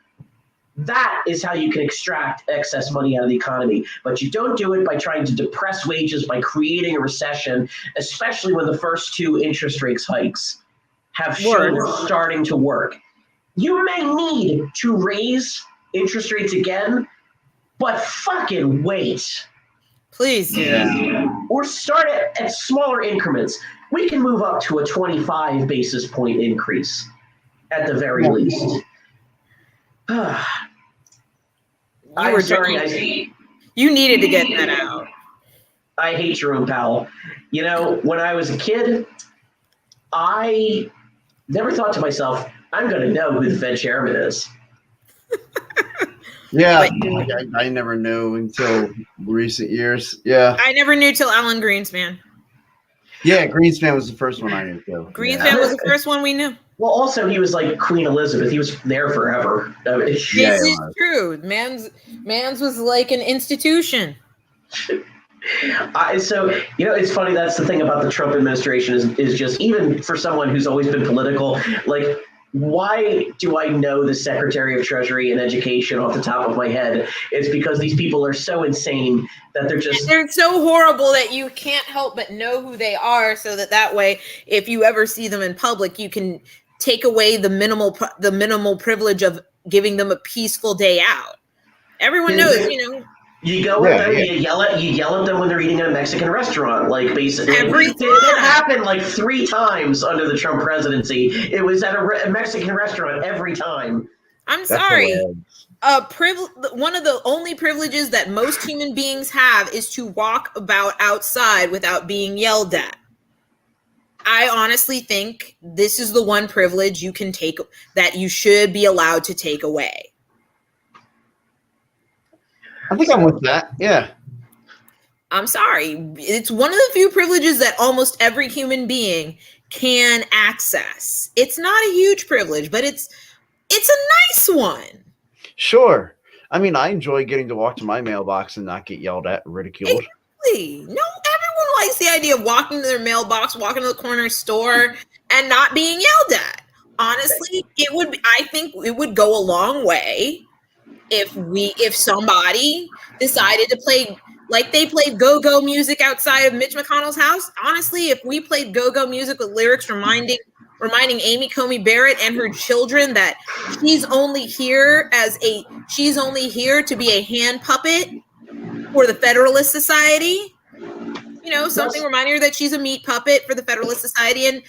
That is how you can extract excess money out of the economy. But you don't do it by trying to depress wages, by creating a recession, especially when the first 2 interest rate hikes have shown they're starting to work. You may need to raise interest rates again, but fucking wait. Please do. Yeah. Or start at smaller increments. We can move up to a 25 basis point increase at the very least. I'm sorry. You needed to get that out. I hate Jerome Powell. When I was a kid, I never thought to myself, I'm going to know who the Fed chairman is. Yeah, I never knew until recent years. Yeah. I never knew till Alan Greenspan. Yeah, Greenspan was the first one I knew too. Greenspan was the first one we knew. Well, also he was like Queen Elizabeth. He was there forever. This is true. Man's was like an institution. So it's funny. That's the thing about the Trump administration is just, even for someone who's always been political, like, why do I know the Secretary of Treasury and Education off the top of my head? It's because these people are so insane that they're so horrible that you can't help but know who they are, so that way, if you ever see them in public, you can take away the minimal privilege of giving them a peaceful day out. Everyone knows, You go with them. You yell at them when they're eating at a Mexican restaurant. Like, basically, it happened like 3 times under the Trump presidency. It was at a Mexican restaurant every time. I'm sorry. One of the only privileges that most human beings have is to walk about outside without being yelled at. I honestly think this is the one privilege you can take, that you should be allowed to take away. I think I'm with that. Yeah. I'm sorry. It's one of the few privileges that almost every human being can access. It's not a huge privilege, but it's a nice one. Sure. I mean, I enjoy getting to walk to my mailbox and not get yelled at or ridiculed. Exactly. No, everyone likes the idea of walking to their mailbox, walking to the corner store, and not being yelled at. Honestly, I think it would go a long way if somebody decided to play, like they played go-go music outside of Mitch McConnell's house. Honestly, if we played go-go music with lyrics reminding Amy Coney Barrett and her children that she's only here to be a hand puppet for the Federalist Society, something reminding her that she's a meat puppet for the Federalist Society, and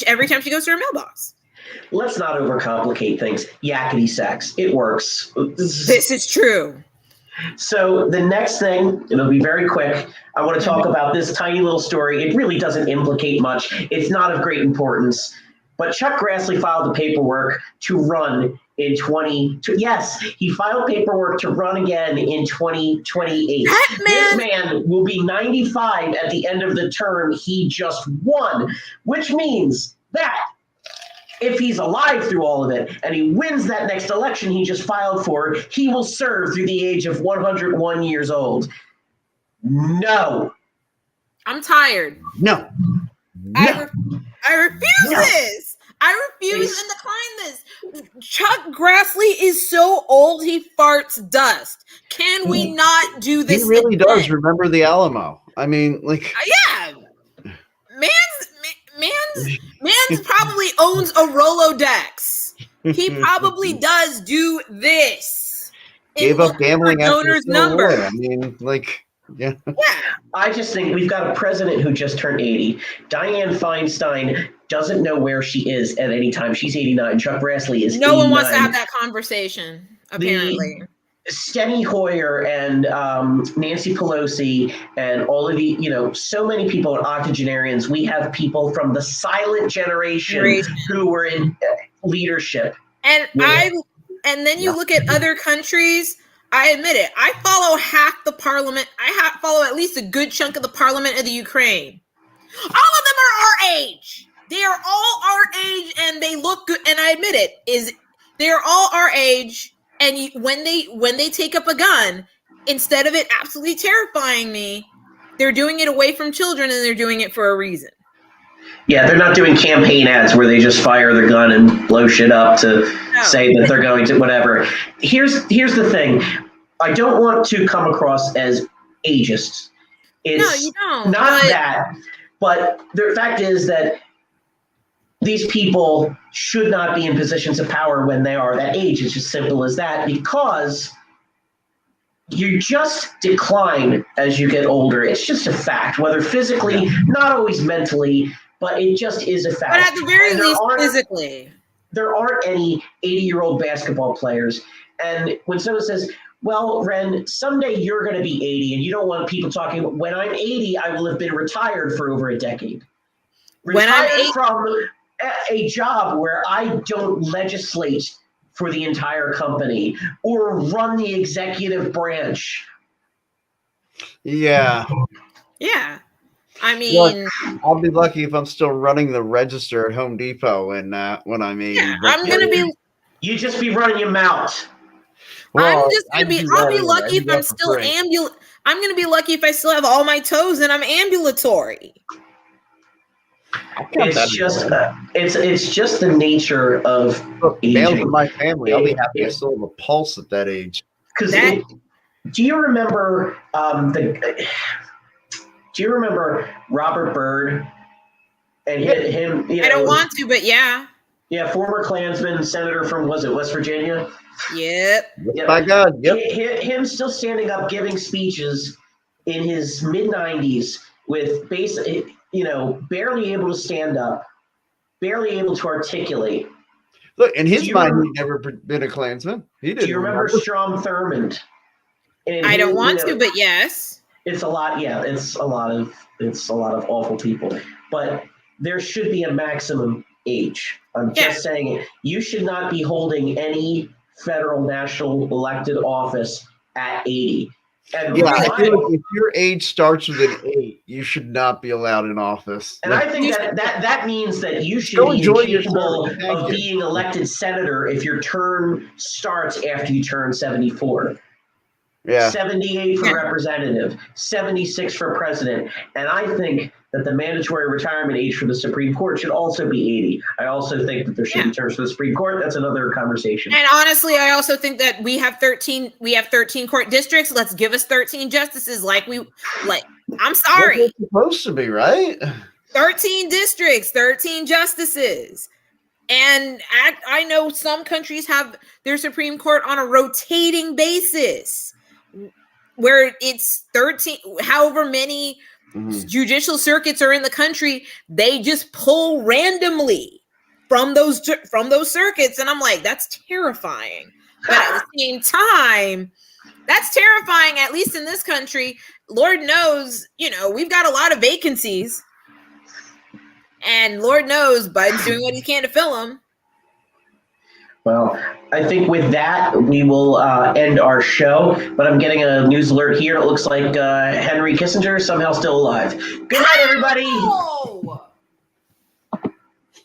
every time she goes to her mailbox. Let's not overcomplicate things. Yakety sax. It works. This is true. So the next thing, it'll be very quick. I want to talk about this tiny little story. It really doesn't implicate much. It's not of great importance. But Chuck Grassley filed the paperwork to run in he filed paperwork to run again in 2028. This man will be 95 at the end of the term he just won, which means that if he's alive through all of it and he wins that next election he just filed for, he will serve through the age of 101 years old. No. I'm tired. No. I refuse this. I refuse and decline this. Chuck Grassley is so old he farts dust. Can we not do this? He really does remember the Alamo. I mean, like, yeah. Man's probably owns a Rolodex. He probably does do this. Gave up gambling after owner's number. I mean, like, Yeah. I just think we've got a president who just turned 80. Dianne Feinstein doesn't know where she is at any time. She's 89. Chuck Grassley is 89. No one wants to have that conversation, apparently. Steny Hoyer and Nancy Pelosi and all of the, so many people are octogenarians. We have people from the silent generation who were in leadership. And then you look at other countries. I admit it. I follow half the parliament. I follow at least a good chunk of the parliament of the Ukraine. All of them are our age. They are all our age, and they look good. And I admit it, they're all our age. And when they take up a gun, instead of it absolutely terrifying me, they're doing it away from children, and they're doing it for a reason. Yeah, they're not doing campaign ads where they just fire their gun and blow shit up to say that they're going to whatever. Here's the thing. I don't want to come across as ageist. No, you don't. Not that. But the fact is that these people should not be in positions of power when they are that age. It's just simple as that, because you just decline as you get older. It's just a fact, whether physically, not always mentally, but it just is a fact. But at the very least, physically. There aren't any 80-year-old basketball players. And when someone says, well, Ren, someday you're going to be 80, and you don't want people talking, when I'm 80, I will have been retired for over a decade. Retired from a job where I don't legislate for the entire company or run the executive branch. Yeah. Yeah. I mean, I'll be lucky if I'm still running the register at Home Depot when I'm 80. Yeah, I'm going to be. You just be running your mouth. Well, I'll be lucky if I'm still I'm going to be lucky if I still have all my toes and I'm ambulatory. It's just the nature of aging. For my family, I'll be happy I still have a pulse at that age. Because do you remember Robert Byrd and him? I don't want to, but yeah. Yeah, former Klansman, senator from, was it West Virginia? Yep. By God, yep. Him still standing up giving speeches in his mid-90s with barely able to stand up, barely able to articulate. Look, in his mind, he'd never been a Klansman. He didn't. Do you remember Strom Thurmond? I don't want to, but yes. It's a lot. Yeah, it's a lot of awful people. But there should be a maximum age. I'm just saying it. You should not be holding any federal, national elected office at 80. And if your age starts with an 8, you should not be allowed in office. And I think that means that you should be capable of being elected senator if your term starts after you turn 74. Yeah. 78 for representative, 76 for president. And I think that the mandatory retirement age for the Supreme Court should also be 80. I also think that there should be terms for the Supreme Court. That's another conversation. And honestly, I also think that we have 13 court districts. Let's give us 13 justices I'm sorry. It's supposed to be, right? 13 districts, 13 justices. And I know some countries have their Supreme Court on a rotating basis, where it's 13, however many judicial circuits are in the country, they just pull randomly from those circuits. And I'm like, that's terrifying. But at the same time, that's terrifying, at least in this country. Lord knows, we've got a lot of vacancies. And Lord knows Biden's doing what he can to fill them. Well, I think with that, we will end our show. But I'm getting a news alert here. It looks like Henry Kissinger is somehow still alive. Good night, everybody. Oh!